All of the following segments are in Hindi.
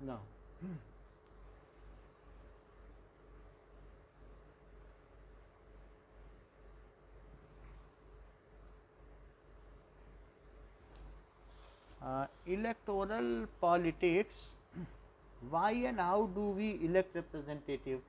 No. Electoral politics, why and how do we elect representative?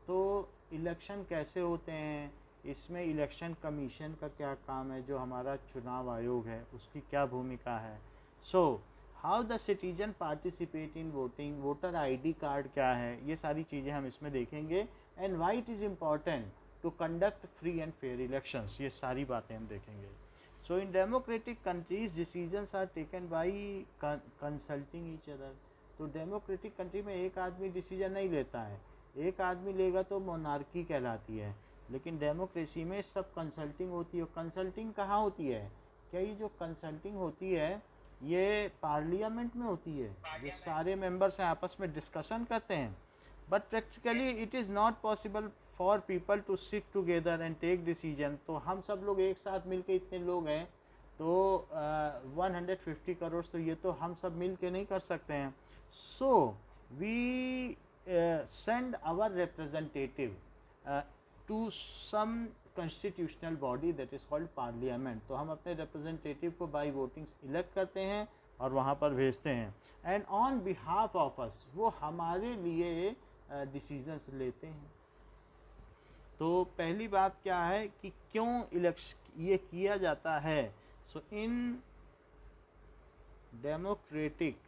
तो इलेक्शन कैसे होते हैं, इसमें इलेक्शन कमीशन का क्या काम है, जो हमारा चुनाव आयोग है उसकी क्या भूमिका है. So how the citizen participate in voting, voter ID card क्या है, ये सारी चीज़ें हम इसमें देखेंगे. And why it is important to conduct free and fair elections, ये सारी बातें हम देखेंगे. So in democratic countries decisions are taken by consulting each other. तो डेमोक्रेटिक कंट्री में एक आदमी डिसीजन नहीं लेता है, एक आदमी लेगा तो मोनार्की कहलाती है. लेकिन डेमोक्रेसी में सब कंसल्टिंग होती है. कंसल्टिंग कहाँ होती है? क्या ये जो कंसल्टिंग होती है ये पार्लियामेंट में होती है, जो सारे मेंबर्स हैं आपस में डिस्कशन करते हैं. But practically it is not possible for people to sit together and take decision. तो हम सब लोग एक साथ मिलके, इतने लोग हैं तो 150 करोड़, तो ये तो हम सब मिल के नहीं कर सकते हैं. So we send our representative to some constitutional body that is called parliament. तो हम अपने रिप्रेजेंटेटिव को बाई वोटिंग इलेक्ट करते हैं और वहाँ पर भेजते हैं. And on behalf of us, वो हमारे लिए डिसीजंस लेते हैं. तो पहली बात क्या है कि क्यों इलेक्शन ये किया जाता है. So in democratic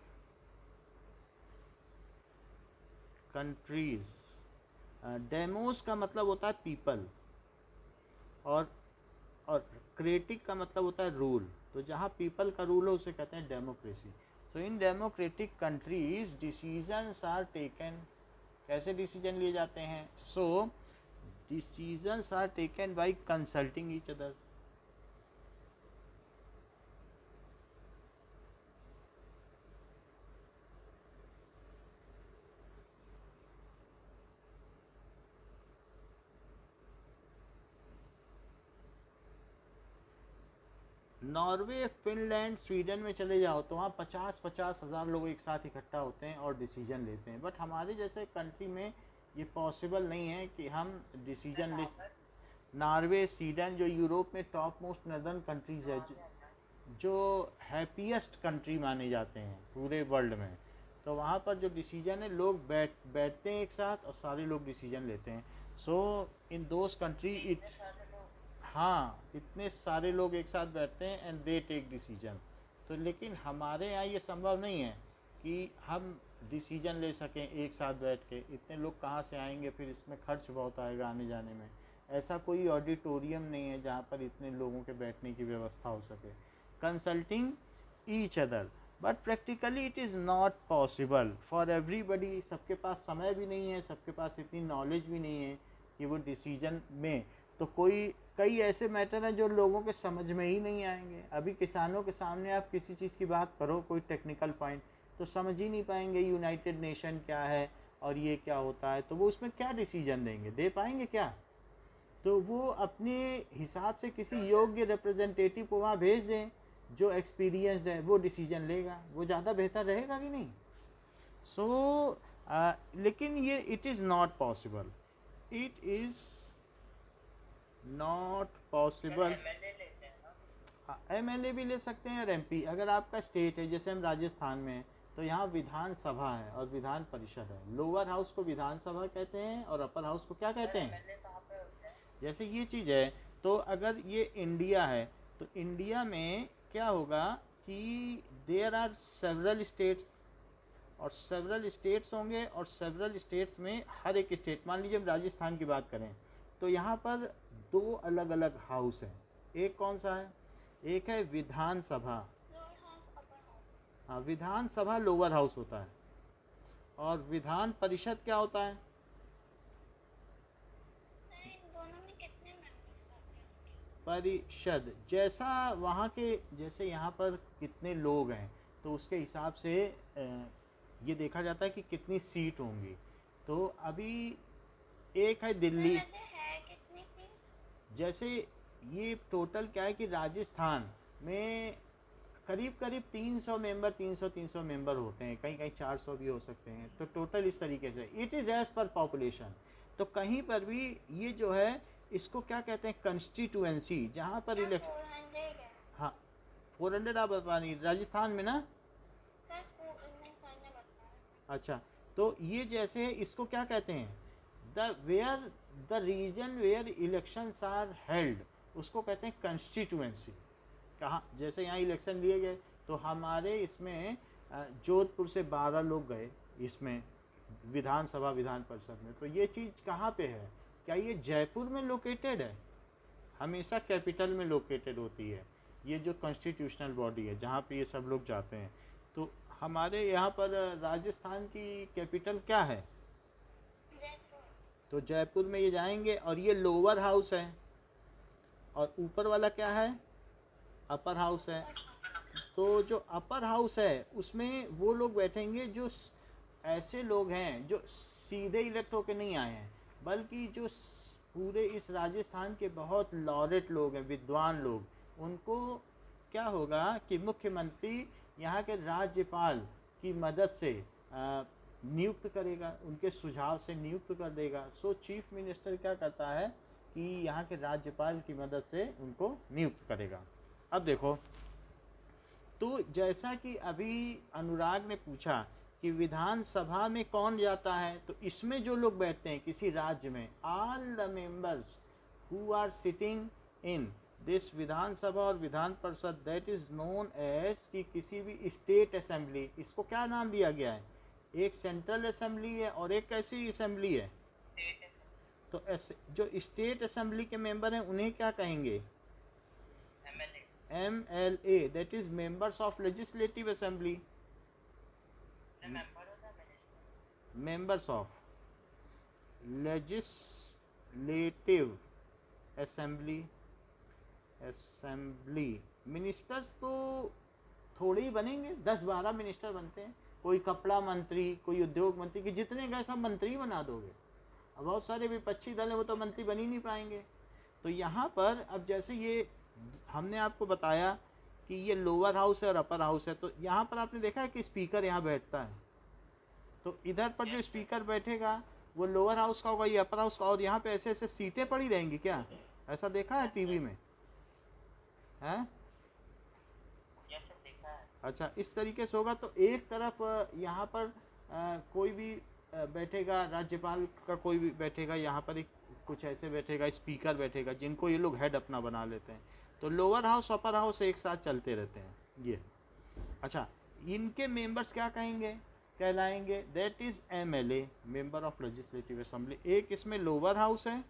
countries, demos का मतलब होता है पीपल, और क्रेटिक का मतलब होता है रूल. तो जहाँ पीपल का रूल हो उसे कहते हैं democracy. So in democratic countries decisions are taken, कैसे डिसीजन लिए जाते हैं? So decisions are taken by consulting each other. Norway, Finland, Sweden में चले जाओ तो वहाँ 50-50 हज़ार लोग एक साथ इकट्ठा होते हैं और डिसीजन लेते हैं. बट हमारे जैसे कंट्री में ये पॉसिबल नहीं है कि हम डिसीजन ले. नॉर्वे, स्वीडन जो यूरोप में टॉप मोस्ट नर्दर्न कंट्रीज़ है, जो हैप्पीएस्ट कंट्री माने जाते हैं पूरे वर्ल्ड में, तो वहाँ पर जो डिसीजन है लोग बैठते हैं एक साथ और सारे लोग डिसीजन लेते हैं. सो इन दोज कंट्री इट, हाँ, इतने सारे लोग एक साथ बैठते हैं एंड दे टेक डिसीजन. तो लेकिन हमारे यहाँ ये संभव नहीं है कि हम डिसीजन ले सकें एक साथ बैठ के. इतने लोग कहाँ से आएंगे, फिर इसमें खर्च बहुत आएगा आने जाने में. ऐसा कोई ऑडिटोरियम नहीं है जहाँ पर इतने लोगों के बैठने की व्यवस्था हो सके. Consulting each other, but practically it is not possible for everybody. सबके पास समय भी नहीं है, सबके पास इतनी नॉलेज भी नहीं है कि वो डिसीजन में. तो कई ऐसे मैटर हैं जो लोगों के समझ में ही नहीं आएंगे. अभी किसानों के सामने आप किसी चीज़ की बात करो, कोई टेक्निकल पॉइंट, तो समझ ही नहीं पाएंगे यूनाइटेड नेशन क्या है और ये क्या होता है. तो वो उसमें क्या डिसीजन देंगे, दे पाएंगे क्या? तो वो अपने हिसाब से किसी योग्य रिप्रेजेंटेटिव को वहाँ भेज दें जो एक्सपीरियंसड है, वो डिसीजन लेगा. वो ज़्यादा बेहतर रहेगा कि नहीं? सो लेकिन ये it is not possible, it is not possible. MLA भी ले सकते हैं और एमपी. अगर आपका स्टेट है, जैसे हम राजस्थान में हैं, तो यहाँ विधानसभा है और विधान परिषद है. लोअर हाउस को विधानसभा कहते हैं और अपर हाउस को क्या कहते हैं? जैसे ये चीज़ है. तो अगर ये इंडिया है तो इंडिया में क्या होगा कि देयर आर सेवरल स्टेट्स, और सेवरल स्टेट्स होंगे, और सेवरल स्टेट्स में हर एक स्टेट, मान लीजिए हम राजस्थान की बात करें तो यहाँ पर दो अलग अलग हाउस हैं. एक कौन सा है? एक है विधानसभा. हाँ, विधानसभा लोअर हाउस होता है. और विधान परिषद क्या होता है? परिषद. जैसा वहाँ के, जैसे यहाँ पर कितने लोग हैं तो उसके हिसाब से ये देखा जाता है कि कितनी सीट होंगी. तो अभी एक है दिल्ली. जैसे ये टोटल क्या है कि राजस्थान में करीब करीब 300 मेंबर 300 मेंबर होते हैं, कहीं कहीं 400 भी हो सकते हैं। तो टोटल इस तरीके से it is as per population. तो कहीं पर भी ये जो है इसको क्या कहते हैं, कंस्टिट्यूएंसी, जहाँ पर इलेक्शन। हाँ 400 आप बता नहीं, राजस्थान में ना। अच्छा, तो ये जैसे इसको क्या कहते हैं, the region where elections are held, उसको कहते हैं कंस्टिट्यूएंसी। कहाँ, जैसे यहाँ इलेक्शन लिए गए तो हमारे इसमें जोधपुर से 12 लोग गए इसमें विधानसभा विधान परिषद में। तो ये चीज़ कहाँ पे है, क्या ये जयपुर में लोकेटेड है? हमेशा कैपिटल में लोकेटेड होती है ये जो कॉन्स्टिट्यूशनल बॉडी है, जहाँ पे ये सब लोग जाते हैं। तो हमारे यहाँ पर राजस्थान की कैपिटल क्या है? तो जयपुर में ये जाएंगे। और ये लोअर हाउस है और ऊपर वाला क्या है, अपर हाउस है। तो जो अपर हाउस है उसमें वो लोग बैठेंगे जो ऐसे लोग हैं जो सीधे इलेक्ट होकर नहीं आए हैं, बल्कि जो पूरे इस राजस्थान के बहुत लॉरेट लोग हैं, विद्वान लोग। उनको क्या होगा कि मुख्यमंत्री यहाँ के राज्यपाल की मदद से नियुक्त करेगा, उनके सुझाव से नियुक्त कर देगा। सो चीफ मिनिस्टर क्या करता है कि यहाँ के राज्यपाल की मदद से उनको नियुक्त करेगा। अब देखो, तो जैसा कि अभी अनुराग ने पूछा कि विधानसभा में कौन जाता है, तो इसमें जो लोग बैठते हैं किसी राज्य में, all the members who are sitting in this Vidhan Sabha और विधान परिषद, दैट इज नोन एज, कि किसी भी स्टेट असेंबली, इसको क्या नाम दिया गया है, एक सेंट्रल असेंबली है और एक कैसी असेंबली है। तो जो स्टेट असेंबली के मेंबर हैं उन्हें क्या कहेंगे, MLA, that is members of legislative assembly, members of legislative assembly. Ministers तो थोड़े ही बनेंगे, 10-12 मिनिस्टर बनते हैं। कोई कपड़ा मंत्री, कोई उद्योग मंत्री, कि जितने गए सब मंत्री बना दोगे। अब बहुत सारे विपक्षी दल हैं, वो तो मंत्री बन ही नहीं पाएंगे। तो यहाँ पर अब जैसे ये हमने आपको बताया कि ये लोअर हाउस है और अपर हाउस है, तो यहाँ पर आपने देखा है कि स्पीकर यहाँ बैठता है। तो इधर पर जो स्पीकर बैठेगा वो लोअर हाउस का होगा, ये अपर हाउस का। और यहाँ पे ऐसे ऐसे सीटें पड़ी रहेंगी क्या, ऐसा देखा है टीवी में है? अच्छा, इस तरीके से होगा। तो एक तरफ यहाँ पर कोई भी बैठेगा, राज्यपाल का कोई भी बैठेगा, यहाँ पर एक कुछ ऐसे बैठेगा, स्पीकर बैठेगा, जिनको ये लोग हेड अपना बना लेते हैं। तो लोअर हाउस अपर हाउस एक साथ चलते रहते हैं ये। अच्छा, इनके मेंबर्स क्या कहेंगे, कहलाएंगे, that is MLA, member of legislative assembly. एक इसमें लोअर हाउस है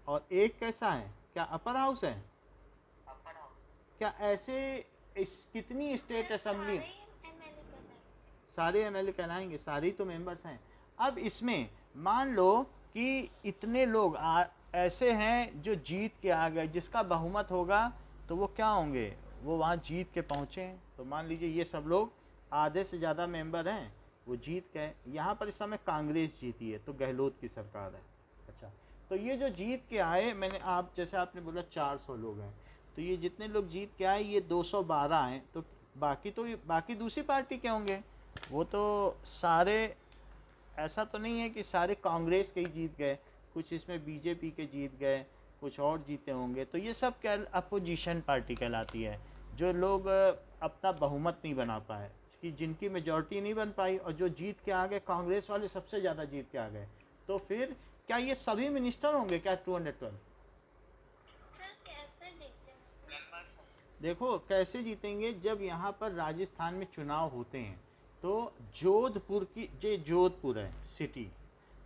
और एक कैसा है, क्या अपर हाउस है? क्या ऐसे कितनी स्टेट असेंबली, सारे MLA कहलाएंगे, सारे ही तो मेंबर्स हैं। अब इसमें मान लो कि इतने लोग ऐसे हैं जो जीत के आ गए, जिसका बहुमत होगा तो वो क्या होंगे, वो वहाँ जीत के पहुँचे हैं। तो मान लीजिए ये सब लोग आधे से ज़्यादा मेंबर हैं, वो जीत गए। यहाँ पर इस समय कांग्रेस जीती है, तो गहलोत की सरकार है। अच्छा, तो ये जो जीत के आए, मैंने आप जैसे आपने बोला 400 लोग हैं, तो ये जितने लोग जीत के आए ये 212 हैं। तो बाकी दूसरी पार्टी के होंगे, वो तो सारे, ऐसा तो नहीं है कि सारे कांग्रेस के ही जीत गए, कुछ इसमें BJP के जीत गए, कुछ और जीते होंगे। तो ये सब क्या अपोजिशन पार्टी कहलाती है, जो लोग अपना बहुमत नहीं बना पाए, कि जिनकी मेजॉरिटी नहीं बन पाई और जो जीत के आ गए, कांग्रेस वाले सबसे ज़्यादा जीत के आ गए। तो फिर क्या ये सभी मिनिस्टर होंगे क्या 212? देखो कैसे जीतेंगे, जब यहाँ पर राजस्थान में चुनाव होते हैं तो जोधपुर की, जो जोधपुर है सिटी,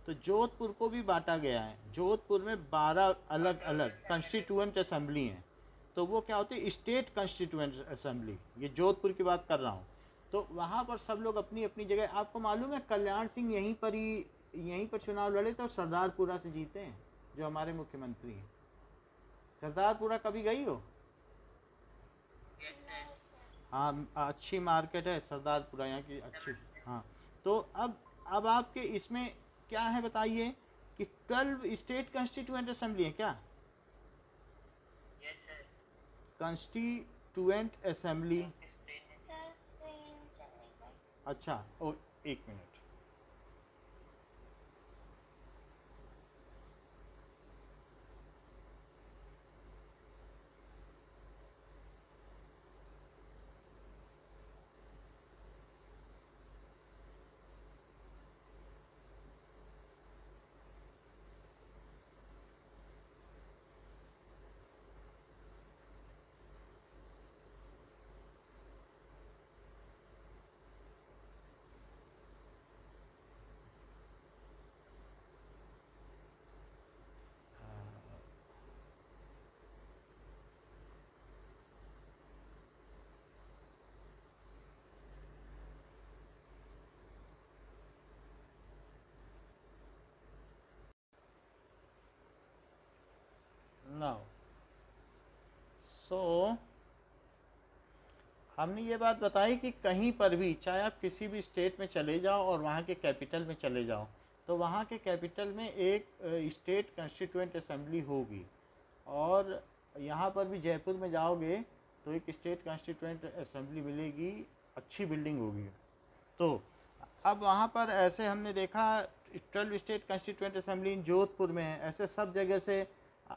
तो जोधपुर को भी बांटा गया है। जोधपुर में 12 अलग अलग कंस्टिट्यूएंट असेंबली हैं। तो वो क्या होती है, स्टेट कंस्टिट्यूएंट असेंबली, ये जोधपुर की बात कर रहा हूँ। तो वहाँ पर सब लोग अपनी अपनी जगह, आपको मालूम है कल्याण सिंह यहीं पर चुनाव लड़े थे और सरदारपुरा से जीते हैं, जो हमारे मुख्यमंत्री हैं। सरदारपुरा कभी गई हो? हाँ, अच्छी मार्केट है सरदारपुरा, यहाँ की अच्छी। हाँ, तो अब आपके इसमें क्या है बताइए, कि 12 स्टेट कंस्टिट्यूएंट असेंबली है क्या? Constituent assembly. अच्छा, ओ, एक मिनट। नाउ सो हमने ये बात बताई कि कहीं पर भी, चाहे आप किसी भी स्टेट में चले जाओ और वहाँ के कैपिटल में चले जाओ, तो वहाँ के कैपिटल में एक स्टेट कंस्टिट्यूएंट असेंबली होगी। और यहाँ पर भी जयपुर में जाओगे तो एक स्टेट कंस्टिट्यूएंट असेंबली मिलेगी, अच्छी बिल्डिंग होगी। तो अब वहाँ पर ऐसे हमने देखा 12 स्टेट कंस्टिट्यूएंट असेंबली जोधपुर में है। ऐसे सब जगह से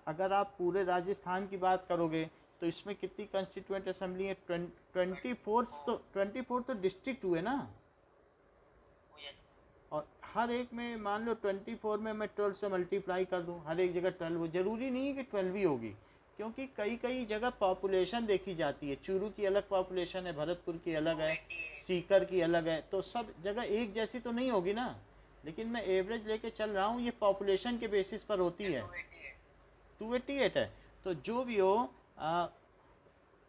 अगर आप पूरे राजस्थान की बात करोगे तो इसमें कितनी कंस्टिट्यूएंट असेंबली है? 24 तो डिस्ट्रिक्ट हुए ना, और हर एक में मान लो 24 में मैं 12 से मल्टीप्लाई कर दूं, हर एक जगह 12 हो। ज़रूरी नहीं है कि 12 ही होगी, क्योंकि कई कई जगह पॉपुलेशन देखी जाती है। चूरू की अलग पॉपुलेशन है, भरतपुर की अलग है, सीकर की अलग है, तो सब जगह एक जैसी तो नहीं होगी ना। लेकिन मैं एवरेज लेके चल रहा हूँ, ये पॉपुलेशन के बेसिस पर होती है। 288 है, तो जो भी हो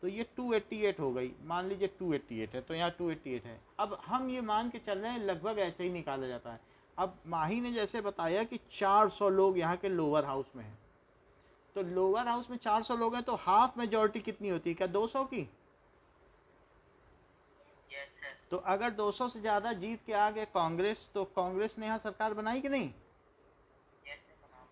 तो ये 288 हो गई, मान लीजिए 288 है, तो यहाँ 288 है। अब हम ये मान के चल रहे हैं लगभग ऐसे ही निकाला जाता है। अब माही ने जैसे बताया कि 400 लोग यहाँ के लोअर हाउस में हैं, तो लोअर हाउस में 400 लोग हैं, तो हाफ मेजॉरिटी कितनी होती है? क्या 200 की? तो अगर 200 से ज़्यादा जीत के आ गए कांग्रेस, तो कांग्रेस ने यहाँ सरकार बनाई कि नहीं?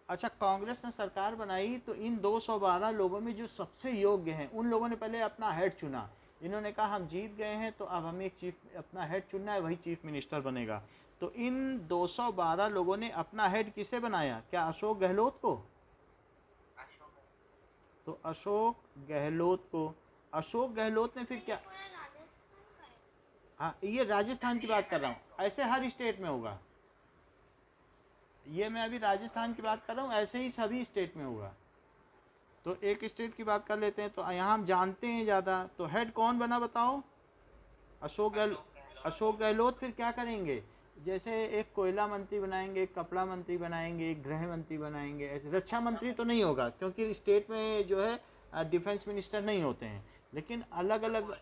अच्छा, कांग्रेस ने सरकार बनाई तो इन 212 लोगों में जो सबसे योग्य हैं उन लोगों ने पहले अपना हेड चुना। इन्होंने कहा हम जीत गए हैं तो अब हमें एक चीफ अपना हेड चुनना है, वही चीफ मिनिस्टर बनेगा। तो इन 212 लोगों ने अपना हेड किसे बनाया? क्या अशोक गहलोत को? तो अशोक गहलोत को, अशोक गहलोत ने फिर क्या, हाँ ये राजस्थान की बात कर रहा हूँ, ऐसे हर स्टेट में होगा। ये मैं अभी राजस्थान की बात कर रहा हूँ, ऐसे ही सभी स्टेट में होगा। तो एक स्टेट की बात कर लेते हैं, तो यहाँ हम जानते हैं ज़्यादा। तो हेड कौन बना बताओ? अशोक गहलोत फिर क्या करेंगे? जैसे एक कोयला मंत्री बनाएंगे, एक कपड़ा मंत्री बनाएंगे, एक गृह मंत्री बनाएंगे। ऐसे रक्षा मंत्री तो नहीं होगा, क्योंकि स्टेट में जो है डिफेंस मिनिस्टर नहीं होते हैं। लेकिन अलग अलग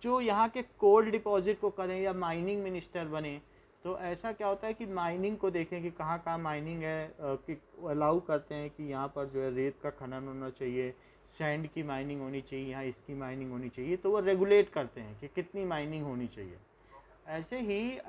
जो यहाँ के कोल डिपॉजिट को करें या माइनिंग मिनिस्टर बने, तो ऐसा क्या होता है कि माइनिंग को देखें कि कहाँ कहाँ माइनिंग है, कि अलाउ करते हैं कि यहाँ पर जो है रेत का खनन होना चाहिए, सैंड की माइनिंग होनी चाहिए, यहाँ इसकी माइनिंग होनी चाहिए, तो वो रेगुलेट करते हैं कि कितनी माइनिंग होनी चाहिए। ऐसे ही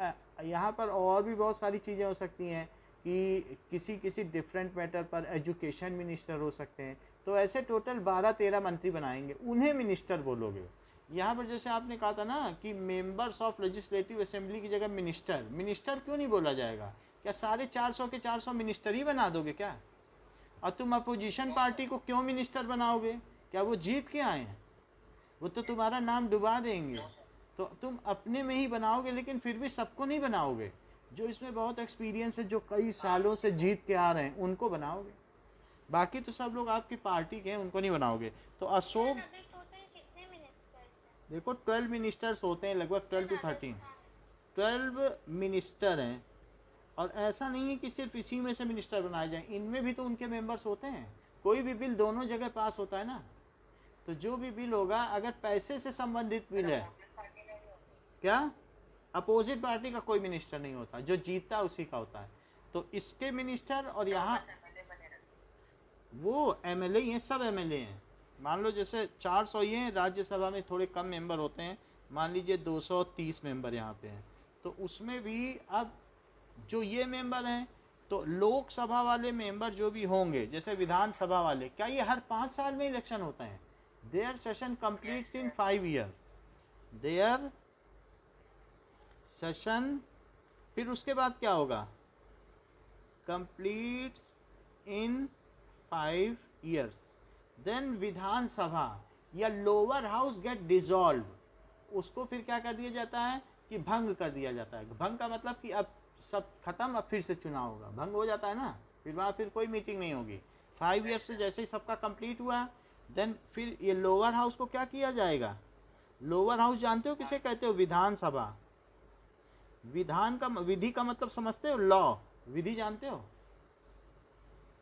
यहाँ पर और भी बहुत सारी चीज़ें हो सकती हैं कि किसी किसी डिफरेंट मैटर पर एजुकेशन मिनिस्टर हो सकते हैं। तो ऐसे टोटल 12-13 मंत्री बनाएंगे, उन्हें मिनिस्टर बोलोगे। यहाँ पर जैसे आपने कहा था ना कि मेंबर्स ऑफ लेजिस्लेटिव असेंबली की जगह मिनिस्टर, मिनिस्टर क्यों नहीं बोला जाएगा? क्या सारे 400 के 400 मिनिस्टर ही बना दोगे क्या? और तुम अपोजिशन पार्टी को क्यों मिनिस्टर बनाओगे? क्या वो जीत के आए हैं? वो तो तुम्हारा नाम डुबा देंगे। तो तुम अपने में ही बनाओगे, लेकिन फिर भी सबको नहीं बनाओगे। जो इसमें बहुत एक्सपीरियंस है, जो कई सालों से जीत के आ रहे हैं, उनको बनाओगे। बाकी तो सब लोग आपकी पार्टी के हैं, उनको नहीं बनाओगे। तो अशोक, देखो 12 मिनिस्टर्स होते हैं, लगभग 12 to 13 12 मिनिस्टर हैं। और ऐसा नहीं है कि सिर्फ इसी में से मिनिस्टर बनाए जाएं, इनमें भी तो उनके मेंबर्स होते हैं। कोई भी बिल दोनों जगह पास होता है ना, तो जो भी बिल होगा अगर पैसे से संबंधित बिल है, क्या अपोजिट पार्टी का कोई मिनिस्टर नहीं होता, जो जीतता है उसी का होता है। तो इसके मिनिस्टर, और यहाँ वो एमएलए ही हैं, सब एमएलए हैं। मान लो जैसे 400 ये हैं, राज्यसभा में थोड़े कम मेंबर होते हैं, मान लीजिए 230 मेंबर यहाँ पे हैं, तो उसमें भी अब जो ये मेंबर हैं तो लोकसभा वाले मेंबर जो भी होंगे, जैसे विधानसभा वाले, क्या ये हर 5 साल में इलेक्शन होता है? Their session completes in 5 year, their session, फिर उसके बाद क्या होगा? Completes in 5 years. देन विधानसभा या लोअर हाउस गेट डिसॉल्व, उसको फिर क्या कर दिया जाता है कि भंग कर दिया जाता है। भंग का मतलब कि अब सब खत्म, अब फिर से चुनाव होगा, भंग हो जाता है ना, फिर वहाँ फिर कोई मीटिंग नहीं होगी। 5 ईयर्स से जैसे ही सबका कंप्लीट हुआ, देन फिर ये लोअर हाउस को क्या किया जाएगा? लोअर हाउस जानते हो किसे कहते हो? विधानसभा। विधान का विधि का मतलब समझते हो? लॉ, विधि जानते हो?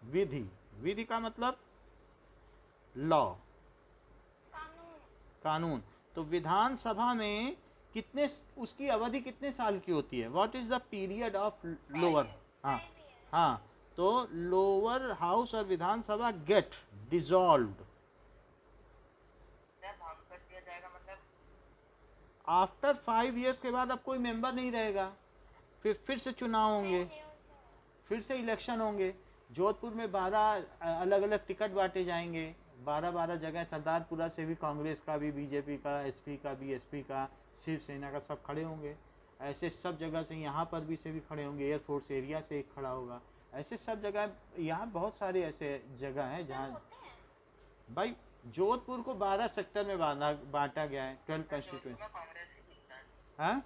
विधि, विधि का मतलब लॉ, कानून। तो विधानसभा में कितने, उसकी अवधि कितने साल की होती है? What is the period of lower? हाँ हाँ, तो लोअर हाउस और विधानसभा गेट डिसॉल्व्ड आफ्टर 5 ईयर्स के बाद। अब कोई मेंबर नहीं रहेगा, फिर से चुनाव होंगे, फिर से इलेक्शन होंगे। जोधपुर में 12 अलग अलग टिकट बांटे जाएंगे, 12 जगह, सरदारपुरा से भी कांग्रेस का भी, बीजेपी का, एसपी का भी, एसपी का, शिवसेना का, सब खड़े होंगे। ऐसे सब जगह से, यहाँ पर भी से भी खड़े होंगे, एयरफोर्स एरिया से एक खड़ा होगा। ऐसे सब जगह, यहाँ बहुत सारे ऐसे जगह हैं जहाँ भाई जोधपुर को 12 सेक्टर में बांटा गया है, 12 कंस्टिट्यूएंसी। हाँ,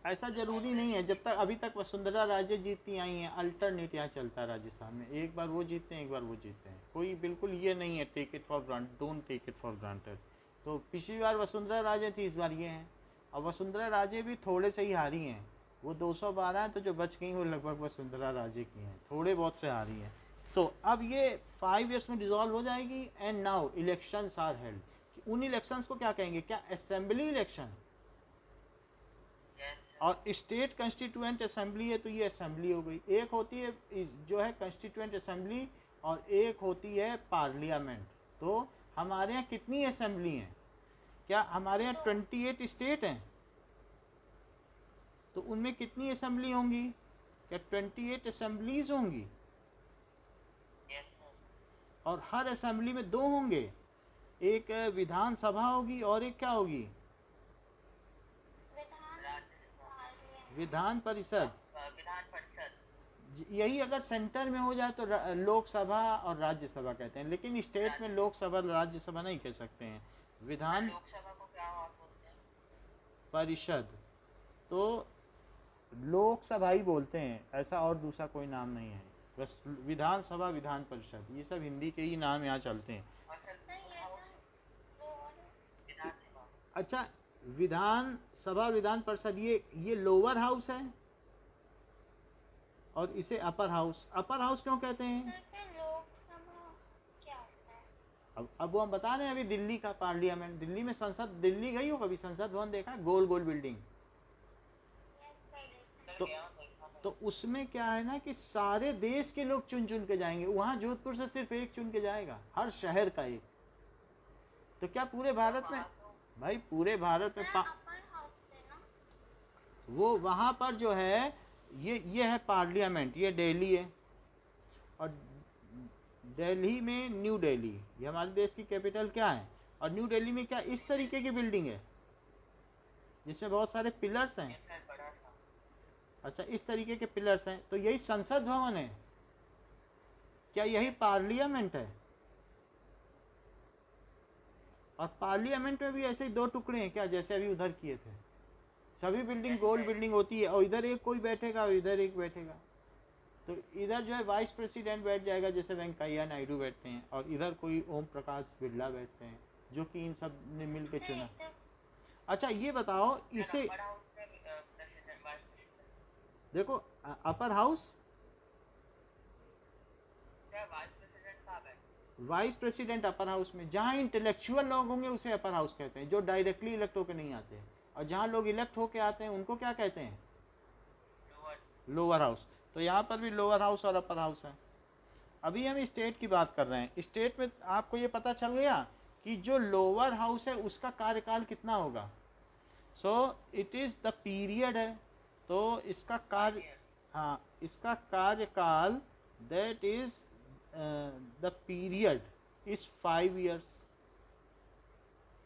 ऐसा जरूरी नहीं है। जब तक अभी तक वसुंधरा राजे जीतती आई हैं, अल्टरनेट यहाँ चलता है राजस्थान में, एक बार वो जीतते हैं, एक बार वो जीतते हैं। कोई बिल्कुल ये नहीं है take it for granted, don't take it for granted. तो पिछली बार वसुंधरा राजे थी, इस बार ये हैं। और वसुंधरा राजे भी थोड़े से ही हारी हैं, वो 212 हैं, तो जो बच गई वो लगभग वसुंधरा राजे की हैं, थोड़े बहुत से हारी हैं। तो अब ये 5 ईयर्स में डिसॉल्व हो जाएगी। And now elections are held. उन इलेक्शंस को क्या कहेंगे? क्या असेंबली इलेक्शन? और स्टेट कंस्टिट्यूएंट असेंबली है, तो ये असेंबली हो गई। एक होती है जो है कंस्टिट्यूएंट असेंबली, और एक होती है पार्लियामेंट। तो हमारे यहाँ कितनी असेंबली हैं? क्या हमारे यहाँ 28 स्टेट हैं? तो उनमें कितनी असेंबली होंगी? क्या 28 असेंबलीज होंगी? और हर असेंबली में 2 होंगे, एक विधानसभा होगी और एक क्या होगी? विधान परिषद। यही अगर सेंटर में हो जाए तो लोकसभा और राज्यसभा कहते हैं, लेकिन स्टेट में लोकसभा राज्यसभा नहीं कह सकते हैं, विधान परिषद। तो लोकसभा ही बोलते हैं, ऐसा और दूसरा कोई नाम नहीं है, बस विधानसभा, विधान परिषद, ये सब हिंदी के ही नाम यहाँ चलते हैं। अच्छा, विधान सभा, विधान परिषद, ये लोअर हाउस है और इसे अपर हाउस। अपर हाउस क्यों कहते हैं? अब वो हम बता रहे हैं, अभी दिल्ली का पार्लियामेंट, दिल्ली में संसद, दिल्ली गई हो कभी? संसद भवन देखा? गोल गोल बिल्डिंग। तो उसमें क्या है ना कि सारे देश के लोग चुन चुन के जाएंगे वहाँ। जोधपुर से सिर्फ एक चुन के जाएगा, हर शहर का एक। तो क्या पूरे भारत में भाई, पूरे भारत में वो वहाँ पर जो है, ये है पार्लियामेंट, ये दिल्ली है। और दिल्ली में न्यू दिल्ली, ये हमारे देश की कैपिटल क्या है। और न्यू दिल्ली में क्या इस तरीके की बिल्डिंग है जिसमें बहुत सारे पिलर्स हैं? अच्छा, इस तरीके के पिलर्स हैं, तो यही संसद भवन है? क्या यही पार्लियामेंट है? और पार्लियामेंट में भी ऐसे ही 2 टुकड़े हैं क्या, जैसे अभी उधर किए थे? सभी बिल्डिंग गोल बिल्डिंग होती है, और इधर एक कोई बैठेगा और इधर एक बैठेगा। तो इधर जो है वाइस प्रेसिडेंट बैठ जाएगा, जैसे वेंकैया नायडू बैठते हैं, और इधर कोई ओम प्रकाश बिरला बैठते हैं, जो कि इन सब ने मिल के चुना। अच्छा, ये बताओ, इसे देखो, upper house, vice president upper house में। जहाँ इंटेलेक्चुअल लोग होंगे उसे अपर हाउस कहते हैं, जो डायरेक्टली इलेक्ट होकर नहीं आते हैं। और जहाँ लोग इलेक्ट होके आते हैं उनको क्या कहते हैं? Lower house. तो यहाँ पर भी लोअर हाउस और अपर हाउस है। अभी हम स्टेट की बात कर रहे हैं। स्टेट में आपको ये पता चल गया कि जो लोअर हाउस है उसका कार्यकाल कितना होगा। So it is the period है, तो इसका कार्य हाँ, इसका कार्यकाल that is the period is 5 years।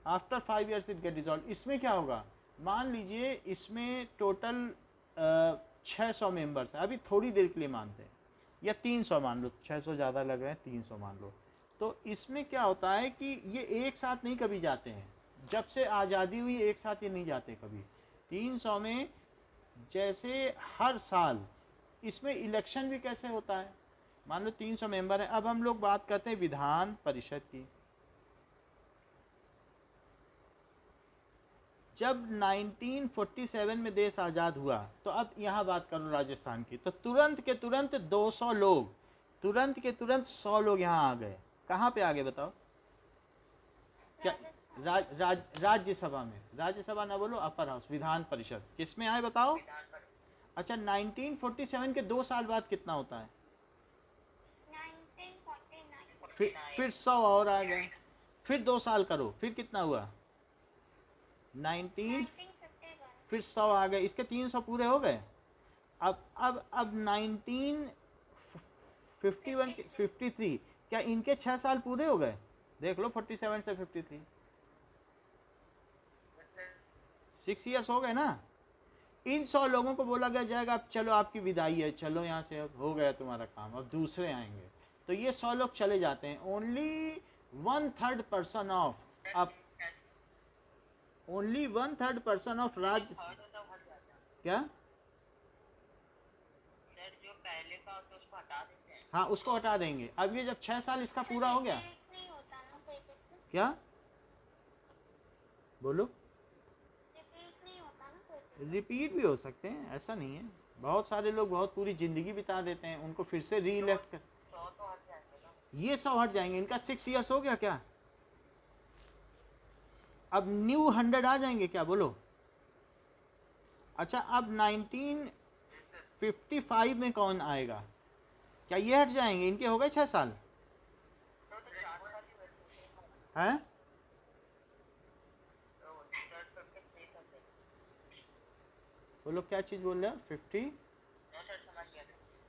After 5 years it get dissolve. इसमें क्या होगा, मान लीजिए इसमें टोटल 600 मेंबर्स हैं, अभी थोड़ी देर के लिए मानते हैं, या 300 मान लो, 600 ज़्यादा लग रहे हैं, 300 मान लो। तो इसमें क्या होता है कि ये एक साथ नहीं कभी जाते हैं, जब से आज़ादी हुई एक साथ ये नहीं जाते कभी। 300 में जैसे हर साल इसमें इलेक्शन भी कैसे होता है, मान लो 300 मेंबर हैं। अब हम लोग बात करते हैं विधान परिषद की। जब 1947 में देश आज़ाद हुआ, तो अब यहाँ बात करो राजस्थान की, तो तुरंत के तुरंत 200 लोग, तुरंत के तुरंत 100 लोग यहाँ आ गए। कहाँ पे आ गए बताओ? क्या राज्यसभा में, राज्यसभा ना बोलो, अपर हाउस, विधान परिषद। किस में आए बताओ? अच्छा, 1947 के 2 साल बाद कितना होता है? फिर 100 और आ गए, फिर 2 साल करो, फिर कितना हुआ? 19, फिर 100 आ गए, इसके 300 पूरे हो गए। अब 1951 53, क्या इनके 6 साल पूरे हो गए? देख लो, 47 से 53, 6 years हो गए ना। इन 100 लोगों को बोला गया जाएगा अब चलो आपकी विदाई है, चलो यहाँ से, अब हो गया तुम्हारा काम, अब दूसरे आएंगे। तो ये 100 लोग चले जाते हैं। ओनली 1/3 पर्सन ऑफ, अब ओनली 1/3 पर्सन ऑफ राज्य, क्या? जो पहले का होता है उसको हटा देते हैं। हाँ, उसको हटा देंगे। अब ये जब 6 साल इसका पूरा हो गया, क्या बोलो? रिपीट भी हो सकते हैं, ऐसा नहीं है। बहुत सारे लोग बहुत पूरी ज़िंदगी बिता देते हैं, उनको फिर से री इलेक्ट कर, ये 100 हट जाएंगे। इनका 6 years हो गया क्या? अब न्यू 100 आ जाएंगे क्या, बोलो? अच्छा, अब 1955 में कौन आएगा? क्या ये हट जाएंगे? इनके हो गए 6 साल हैं? बोलो क्या चीज़ बोल रहे हो? 50,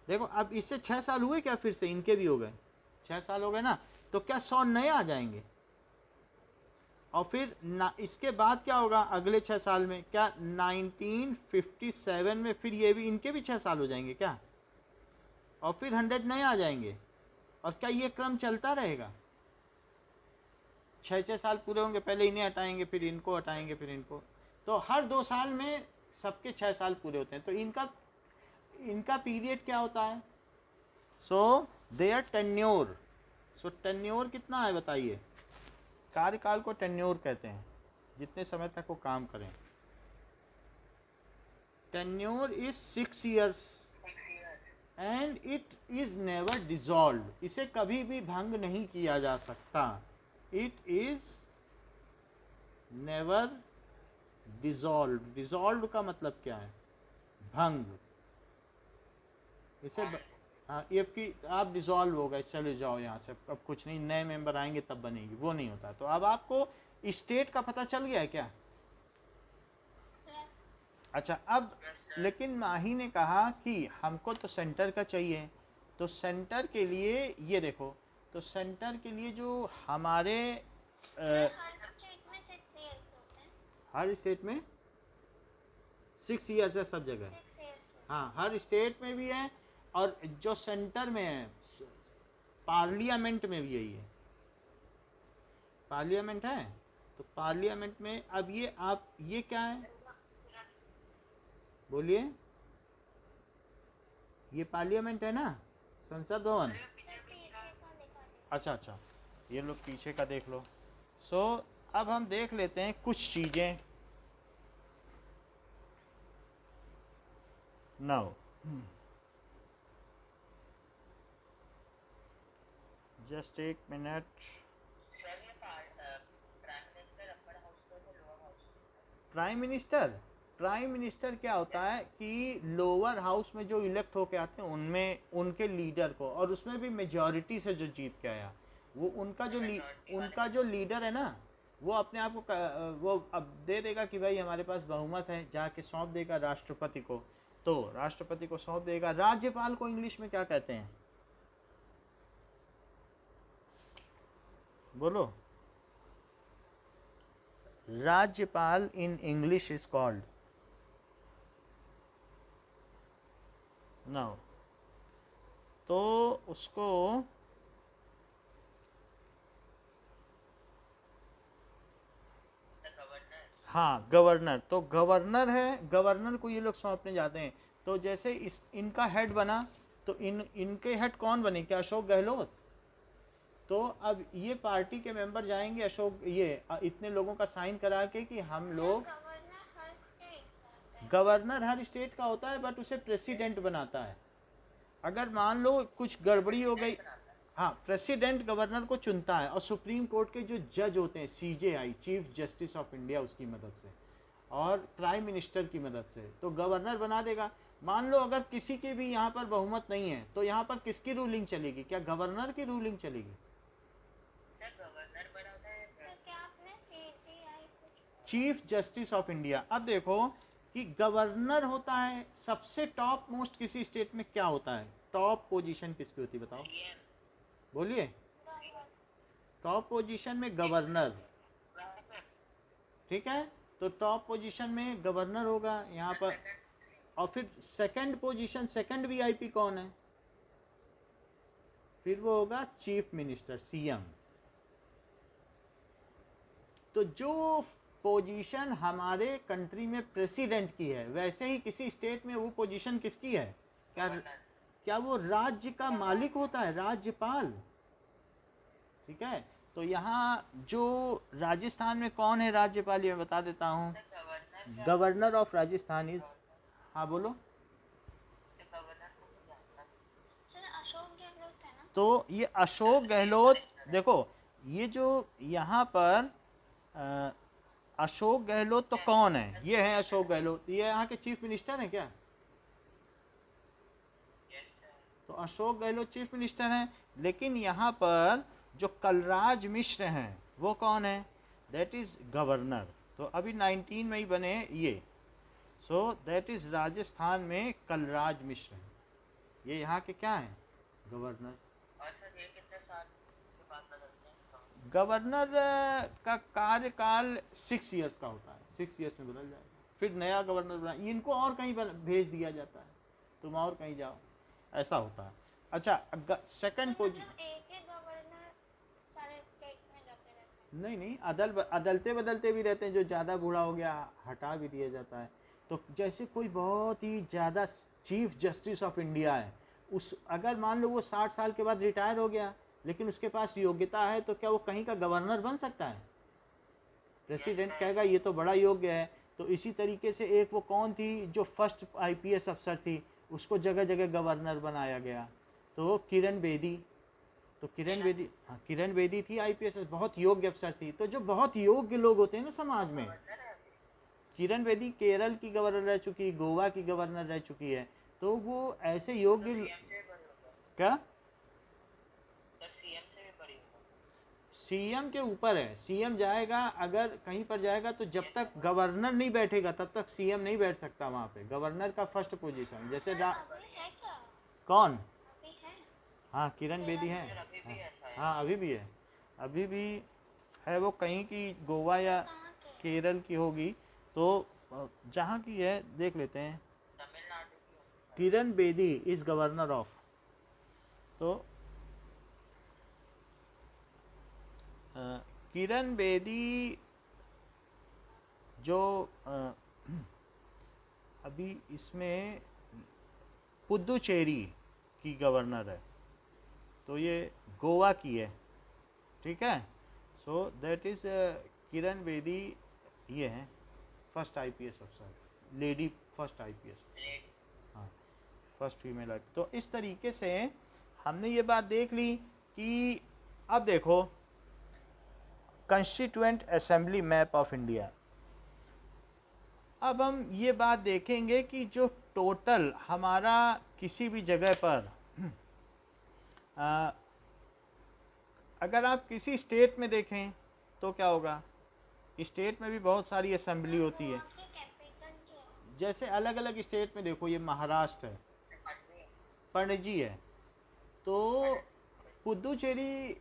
देखो अब इससे 6 साल हुए क्या, फिर से इनके भी हो गए 6 साल हो गए ना, तो क्या 100 नए आ जाएंगे? और फिर ना, इसके बाद क्या होगा अगले 6 साल में? क्या 1957 में फिर ये भी, इनके भी 6 साल हो जाएंगे क्या? और फिर 100 नए आ जाएंगे। और क्या ये क्रम चलता रहेगा? 6 साल पूरे होंगे, पहले इन्हें हटाएंगे, फिर इनको हटाएंगे, फिर इनको। तो हर 2 साल में सबके 6 साल पूरे होते हैं। तो इनका पीरियड क्या होता है? So their tenure. So tenure कितना है बताइए? कार्यकाल को टेन्योर कहते हैं, जितने समय तक वो काम करें। Tenure is 6 years and it is never dissolve. इसे कभी भी भंग नहीं किया जा सकता। It is never dissolve. Dissolve का मतलब क्या है? भंग। इसे हाँ, ये कि आप डिसॉल्व हो गए, चले जाओ यहाँ से, अब कुछ नहीं, नए मेंबर आएंगे तब बनेगी, वो नहीं होता। तो अब आपको स्टेट का पता चल गया है क्या? अच्छा, अब लेकिन माही ने कहा कि हमको तो सेंटर का चाहिए। तो सेंटर के लिए ये देखो, तो सेंटर के लिए जो हमारे हर स्टेट में 6 years है सब जगह। हाँ, हर स्टेट में भी है, और जो सेंटर में है पार्लियामेंट में भी यही है। पार्लियामेंट है, तो पार्लियामेंट में अब ये आप, ये क्या है बोलिए? ये पार्लियामेंट है ना, संसद भवन। अच्छा, ये लोग पीछे का देख लो। सो अब हम देख लेते हैं कुछ चीज़ें। नाउ जस्ट एक मिनट। प्राइम मिनिस्टर क्या होता है कि लोअर हाउस में जो इलेक्ट होके आते हैं उनमें उनके लीडर को, और उसमें भी मेजॉरिटी से जो जीत के आया, वो उनका जो लीडर है ना, वो अपने आप को वो अब दे देगा कि भाई हमारे पास बहुमत है, जाके सौंप देगा राष्ट्रपति को। तो राष्ट्रपति को सौंप देगा। राज्यपाल को इंग्लिश में क्या कहते हैं, बोलो। राज्यपाल in English is called, now तो उसको हाँ गवर्नर, तो गवर्नर है, गवर्नर को ये लोग सौंपने जाते हैं। तो जैसे इस इनका हेड बना, तो इनके हेड कौन बने, क्या अशोक गहलोत। तो अब ये पार्टी के मेंबर जाएंगे अशोक ये इतने लोगों का साइन करा के कि हम लोग, गवर्नर हर स्टेट का होता है बट उसे प्रेसिडेंट बनाता है। अगर मान लो कुछ गड़बड़ी हो गई, हाँ प्रेसिडेंट गवर्नर को चुनता है, और सुप्रीम कोर्ट के जो जज होते हैं CJI, chief justice of India, उसकी मदद से और प्राइम मिनिस्टर की मदद से तो गवर्नर बना देगा। मान लो अगर किसी के भी यहाँ पर बहुमत नहीं है तो यहाँ पर किसकी रूलिंग चलेगी, क्या गवर्नर की रूलिंग चलेगी, चीफ जस्टिस ऑफ इंडिया। अब देखो कि गवर्नर होता है सबसे टॉप मोस्ट, किसी स्टेट में क्या होता है, टॉप पोजीशन किसकी होती है बताओ, बोलिए। टॉप पोजीशन में गवर्नर, ठीक है, तो टॉप पोजीशन में गवर्नर होगा यहाँ पर। और फिर सेकंड पोजीशन, सेकंड वीआईपी कौन है, फिर वो होगा चीफ मिनिस्टर, सीएम। तो जो पोजीशन हमारे कंट्री में प्रेसिडेंट की है, वैसे ही किसी स्टेट में वो पोजीशन किसकी है, क्या वो राज्य का मालिक होता है, राज्यपाल। ठीक है, तो यहाँ जो राजस्थान में कौन है राज्यपाल, ये बता देता हूँ, गवर्नर ऑफ राजस्थान इज, हाँ बोलो। तो ये अशोक गहलोत, देखो ये जो यहाँ पर अशोक गहलोत तो कौन है, ये है अशोक गहलोत, ये यहाँ के चीफ मिनिस्टर हैं क्या, तो अशोक गहलोत चीफ मिनिस्टर हैं। लेकिन यहाँ पर जो कलराज मिश्र हैं वो कौन है, दैट इज गवर्नर। तो अभी 19 में ही बने ये, सो दैट इज राजस्थान में कलराज मिश्र हैं, ये यहाँ के क्या हैं, गवर्नर। गवर्नर का कार्यकाल 6 इयर्स का होता है, 6 इयर्स में बदल जाएगा, फिर नया गवर्नर बना, इनको और कहीं भेज दिया जाता है, तुम और कहीं जाओ, ऐसा होता है। अच्छा सेकंड पोजीशन, नहीं नहीं अदलते बदलते भी रहते हैं, जो ज़्यादा बूढ़ा हो गया हटा भी दिया जाता है। तो जैसे कोई बहुत ही ज़्यादा चीफ जस्टिस ऑफ इंडिया है, उस अगर मान लो वो 60 साल के बाद रिटायर हो गया लेकिन उसके पास योग्यता है, तो क्या वो कहीं का गवर्नर बन सकता है, प्रेसिडेंट कहेगा ये तो बड़ा योग्य है। तो इसी तरीके से एक वो कौन थी जो फर्स्ट आईपीएस अफसर थी, उसको जगह जगह गवर्नर बनाया गया, तो किरण बेदी। तो किरण बेदी, हाँ किरण बेदी थी आईपीएस, बहुत योग्य अफसर थी। तो जो बहुत योग्य लोग होते हैं ना समाज में, किरण बेदी केरल की गवर्नर रह चुकी, गोवा की गवर्नर रह चुकी है, तो वो ऐसे योग्य, क्या सीएम के ऊपर है, सीएम जाएगा अगर कहीं पर जाएगा तो जब तक गवर्नर नहीं बैठेगा तब तक सीएम नहीं बैठ सकता वहाँ पे, गवर्नर का फर्स्ट पोजीशन। जैसे कौन, हाँ किरण बेदी है, हाँ अभी भी है, अभी भी है, वो कहीं की गोवा या केरल की होगी, तो जहाँ की है देख लेते हैं। Kiran Bedi is governor of, तो किरण बेदी जो अभी इसमें पुदुचेरी की गवर्नर है, तो ये गोवा की है, ठीक है। So that is Kiran Bedi, ये है फर्स्ट आईपीएस अफसर, लेडी फर्स्ट आईपीएस, हाँ फर्स्ट फीमेल आई। तो इस तरीके से हमने ये बात देख ली कि अब देखो constituent assembly map of India. अब हम ये बात देखेंगे कि जो टोटल हमारा किसी भी जगह पर अगर आप किसी स्टेट में देखें तो क्या होगा, स्टेट में भी बहुत सारी असेंबली होती है। जैसे अलग अलग स्टेट में देखो, ये महाराष्ट्र है, पणजी है, तो पुदुचेरी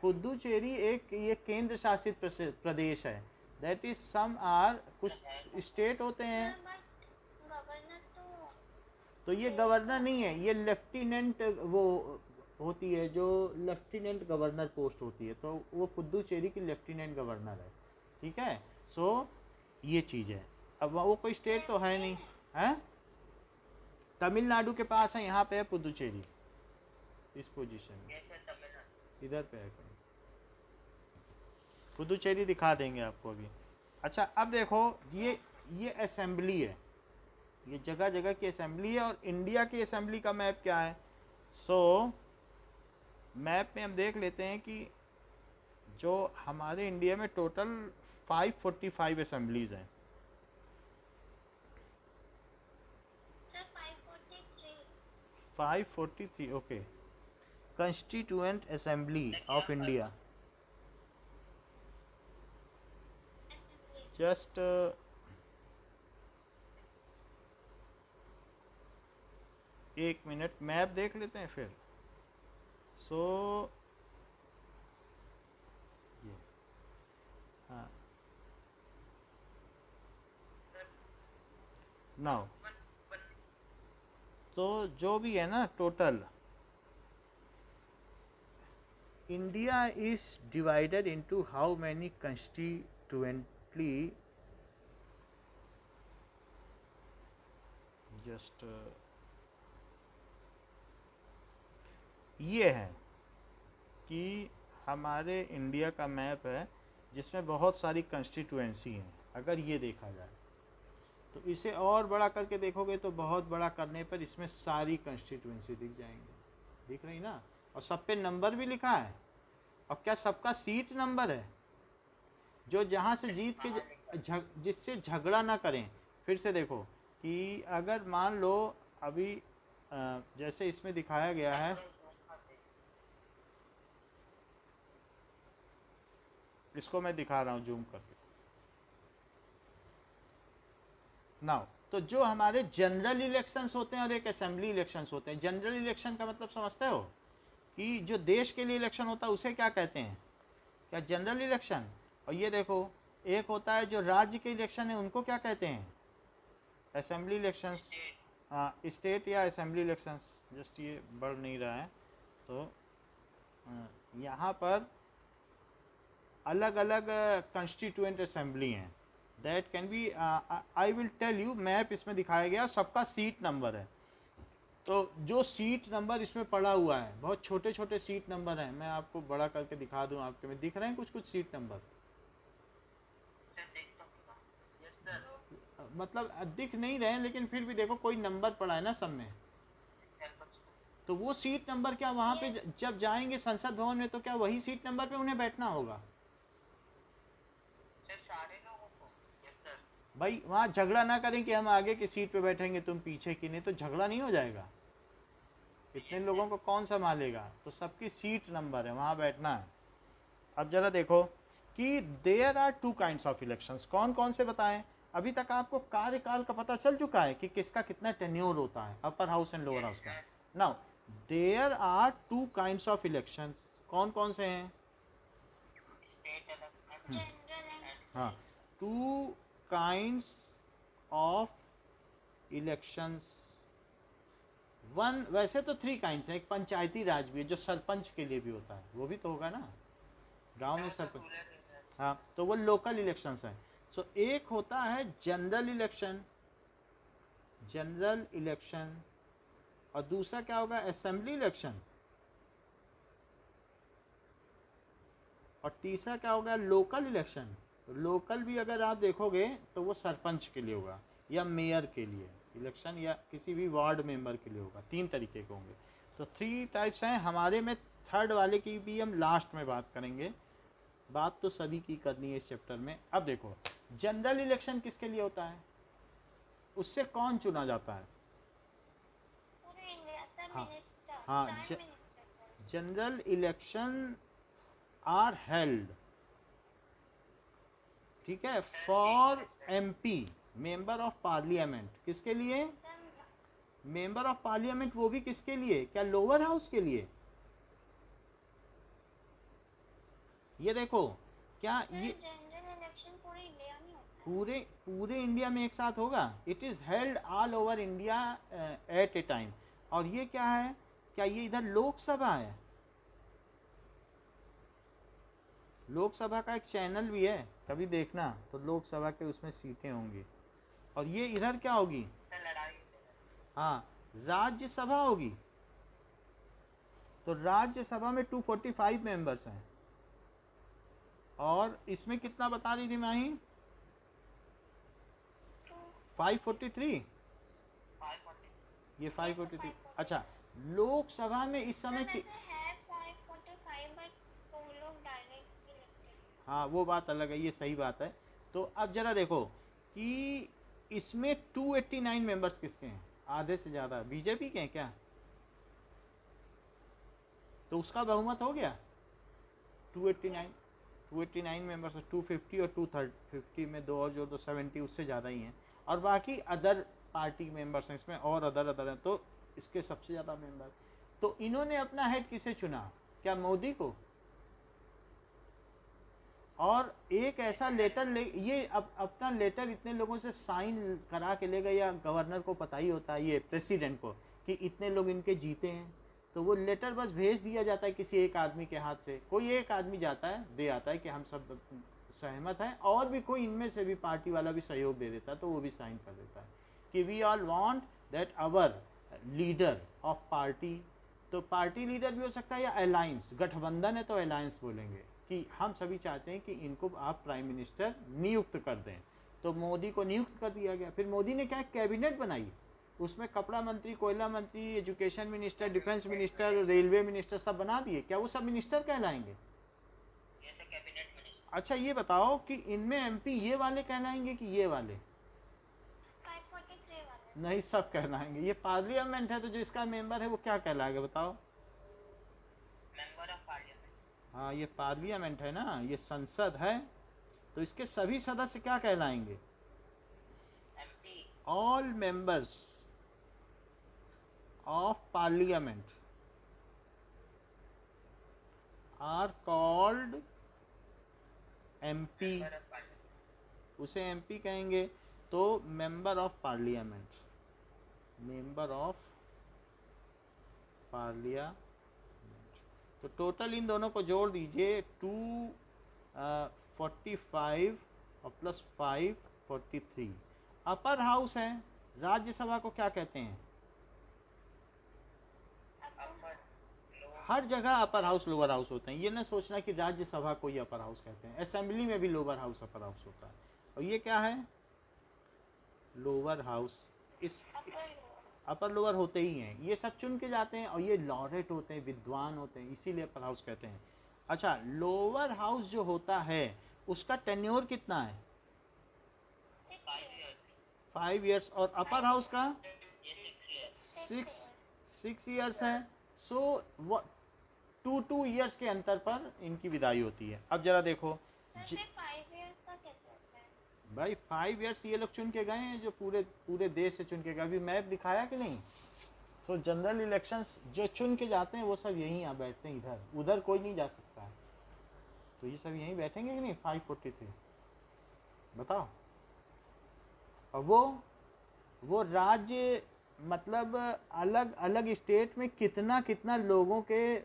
पुदुचेरी एक ये केंद्र शासित प्रदेश है। दैट इज सम आर, कुछ स्टेट होते हैं, तो ये गवर्नर नहीं है, ये लेफ्टिनेंट वो होती है, जो लेफ्टिनेंट गवर्नर पोस्ट होती है, तो वो पुदुचेरी की लेफ्टिनेंट गवर्नर है। ठीक है, सो ये चीज़ है। अब वो कोई स्टेट तो है नहीं है, तमिलनाडु के पास है, यहाँ पे है पुदुचेरी, इस पोजीशन में इधर पे है कहीं। पुदुचेरी दिखा देंगे आपको अभी। अच्छा, अब देखो ये असेंबली है, ये जगह जगह की असेंबली है। और इंडिया की असेंबली का मैप क्या है? सो मैप में हम देख लेते हैं कि जो हमारे इंडिया में टोटल 545 असेंबलीज हैं। 543, okay. Constituent assembly of India, just एक मिनट, मैप देख लेते हैं फिर। सो ये, हाँ, नाउ तो जो भी है ना, total India is divided into how many constituently, just ये है कि हमारे इंडिया का मैप है जिसमें बहुत सारी कंस्टिट्यूएंसी हैं। अगर ये देखा जाए तो इसे और बड़ा करके देखोगे तो बहुत बड़ा करने पर इसमें सारी कंस्टिट्यूएंसी दिख जाएंगी, दिख रही ना? और सब पे नंबर भी लिखा है। और क्या सबका सीट नंबर है? जो जहाँ से जीत के जिससे झगड़ा ना करें। फिर से देखो कि अगर मान लो अभी जैसे इसमें दिखाया गया है, इसको मैं दिखा रहा हूँ जूम करके। नाउ तो जो हमारे जनरल इलेक्शंस होते हैं और एक असेंबली इलेक्शंस होते हैं। जनरल इलेक्शन का मतलब समझते हो कि जो देश के लिए इलेक्शन होता है उसे क्या कहते हैं? क्या जनरल इलेक्शन। और ये देखो एक होता है जो राज्य के इलेक्शन है, उनको क्या कहते हैं? Assembly elections. हाँ, स्टेट या असेंबली इलेक्शंस। जस्ट ये बढ़ नहीं रहा है तो यहाँ पर अलग अलग कंस्टिट्यूएंट असेंबली हैं। That can be, I will tell you, map इसमें दिखाया गया, सबका सीट नंबर है। तो जो सीट नंबर इसमें पड़ा हुआ है, बहुत छोटे छोटे सीट नंबर हैं। मैं आपको बड़ा करके दिखा दूं, आपके में दिख रहे हैं कुछ कुछ सीट नंबर? मतलब दिख नहीं रहे हैं, लेकिन फिर भी देखो कोई नंबर पड़ा है ना सब में। तो वो सीट नंबर क्या वहाँ पे जब जाएंगे संसद भवन में तो क्या वही सीट नंबर पे उन्हें बैठना होगा? भाई वहाँ झगड़ा ना करें कि हम आगे की सीट पे बैठेंगे तुम पीछे की, नहीं तो झगड़ा नहीं हो जाएगा? इतने लोगों को कौन संभालेगा? तो सबकी सीट नंबर है, वहाँ बैठना है। अब जरा देखो कि there are 2 kinds of elections. कौन कौन से बताएं? अभी तक आपको कार्यकाल का पता चल चुका है कि किसका कितना टेन्योर होता है, upper house and lower house का। Now there are 2 kinds of elections. कौन कौन से हैं? हाँ, 2 काइंड्स ऑफ इलेक्शंस। वन, वैसे तो 3 काइंड्स हैं। एक पंचायती राज भी है जो सरपंच के लिए भी होता है, वो भी तो होगा ना गांव में सरपंच। हाँ, तो वो लोकल इलेक्शंस हैं। सो एक होता है जनरल इलेक्शन, जनरल इलेक्शन, और दूसरा क्या होगा? असेंबली इलेक्शन, और तीसरा क्या होगा? Local election. लोकल भी अगर आप देखोगे तो वो सरपंच के लिए होगा या मेयर के लिए इलेक्शन, या किसी भी वार्ड मेंबर के लिए होगा। 3 तरीके के होंगे। तो 3 टाइप्स हैं। हमारे में थर्ड वाले की भी हम लास्ट में बात करेंगे। बात तो सभी की करनी है इस चैप्टर में। अब देखो जनरल इलेक्शन किसके लिए होता है? उससे कौन चुना जाता है? हाँ हाँ, जनरल इलेक्शन आर हेल्ड, ठीक है, for MP, member of parliament किसके लिए? मेंबर ऑफ पार्लियामेंट वो भी किसके लिए? क्या लोअर हाउस के लिए? ये देखो, क्या ये जनरल इलेक्शन पूरे इंडिया में होता है? पूरे इंडिया में एक साथ होगा। It is held all over India at A time. और ये क्या है? क्या ये इधर लोकसभा है? लोकसभा का एक चैनल भी है, कभी देखना तो लोकसभा के उसमें सीटें होंगी। और ये इधर क्या होगी? हाँ, राज्यसभा होगी। तो राज्यसभा में 245 मेंबर्स हैं। और इसमें कितना बता रही थी माही? 543। ये 543। अच्छा, लोकसभा में इस समय की हाँ वो बात अलग है, ये सही बात है। तो अब जरा देखो कि इसमें 289 मेंबर्स किसके हैं? आधे से ज़्यादा बीजेपी के हैं क्या? तो उसका बहुमत हो गया 289 मेंबर्स, 250 और 250 में दो और जो 270, उससे ज़्यादा ही हैं। और बाकी अदर पार्टी मेंबर्स हैं इसमें, और अदर हैं, तो इसके सबसे ज़्यादा मेंबर। तो इन्होंने अपना हेड किसे चुना? क्या मोदी को? और एक ऐसा लेटर ले, ये अपना लेटर इतने लोगों से साइन करा के ले गए, या गवर्नर को पता ही होता है, ये प्रेसिडेंट को, कि इतने लोग इनके जीते हैं, तो वो लेटर बस भेज दिया जाता है किसी एक आदमी के हाथ से। कोई एक आदमी जाता है, दे आता है कि हम सब सहमत हैं, और भी कोई इनमें से भी पार्टी वाला भी सहयोग दे देता है, तो वो भी साइन कर देता है कि we all want that our leader of party. तो पार्टी लीडर भी हो सकता है, या अलायंस, गठबंधन है तो अलायंस बोलेंगे, कि हम सभी चाहते हैं कि इनको आप प्राइम मिनिस्टर नियुक्त कर दें। तो मोदी को नियुक्त कर दिया गया। फिर मोदी ने क्या कैबिनेट बनाई, उसमें कपड़ा मंत्री, कोयला मंत्री, education minister, defence minister, railway minister सब बना दिए। क्या वो सब मिनिस्टर कहलाएंगे? अच्छा ये बताओ कि इनमें एमपी ये वाले कहलाएंगे कि ये वाले? 543 वाले नहीं, सब कहलाएंगे। ये पार्लियामेंट है, तो जो इसका मेंबर है वो क्या कहलाएगा बताओ? Member of parliament. हाँ, ये पार्लियामेंट है ना, ये संसद है, तो इसके सभी सदस्य क्या कहलाएंगे? MP. All members of parliament are called MP. उसे एमपी कहेंगे। तो member of parliament, member of parliament. तो टोटल इन दोनों को जोड़ दीजिए, 245 और प्लस 543। अपर हाउस है। राज्यसभा को क्या कहते हैं? हर जगह अपर हाउस लोअर हाउस होते हैं। ये ना सोचना कि राज्यसभा को ही अपर हाउस कहते हैं, असेंबली में भी लोअर हाउस अपर हाउस होता है। और ये क्या है? Lower house. इस अपर लोअर होते ही हैं, ये सब चुन के जाते हैं, और ये लॉरेट होते हैं, विद्वान होते हैं, इसीलिए अपर हाउस कहते हैं। अच्छा, लोअर हाउस जो होता है उसका टेन्योर कितना है? 5 ईयर्स। और अपर हाउस का 6 ईयर्स है। सो 2 ईयर्स के अंतर पर इनकी विदाई होती है। अब जरा देखो भाई, 5 ईयर्स ये लोग चुन के गए हैं, जो पूरे देश से चुन के गए। अभी मैप दिखाया कि नहीं? तो जनरल इलेक्शंस जो चुन के जाते हैं वो सब यहीं आ बैठते हैं, इधर उधर कोई नहीं जा सकता है। तो ये सब यहीं बैठेंगे कि नहीं? 543 बताओ। और वो राज्य, मतलब अलग अलग स्टेट में कितना कितना लोगों के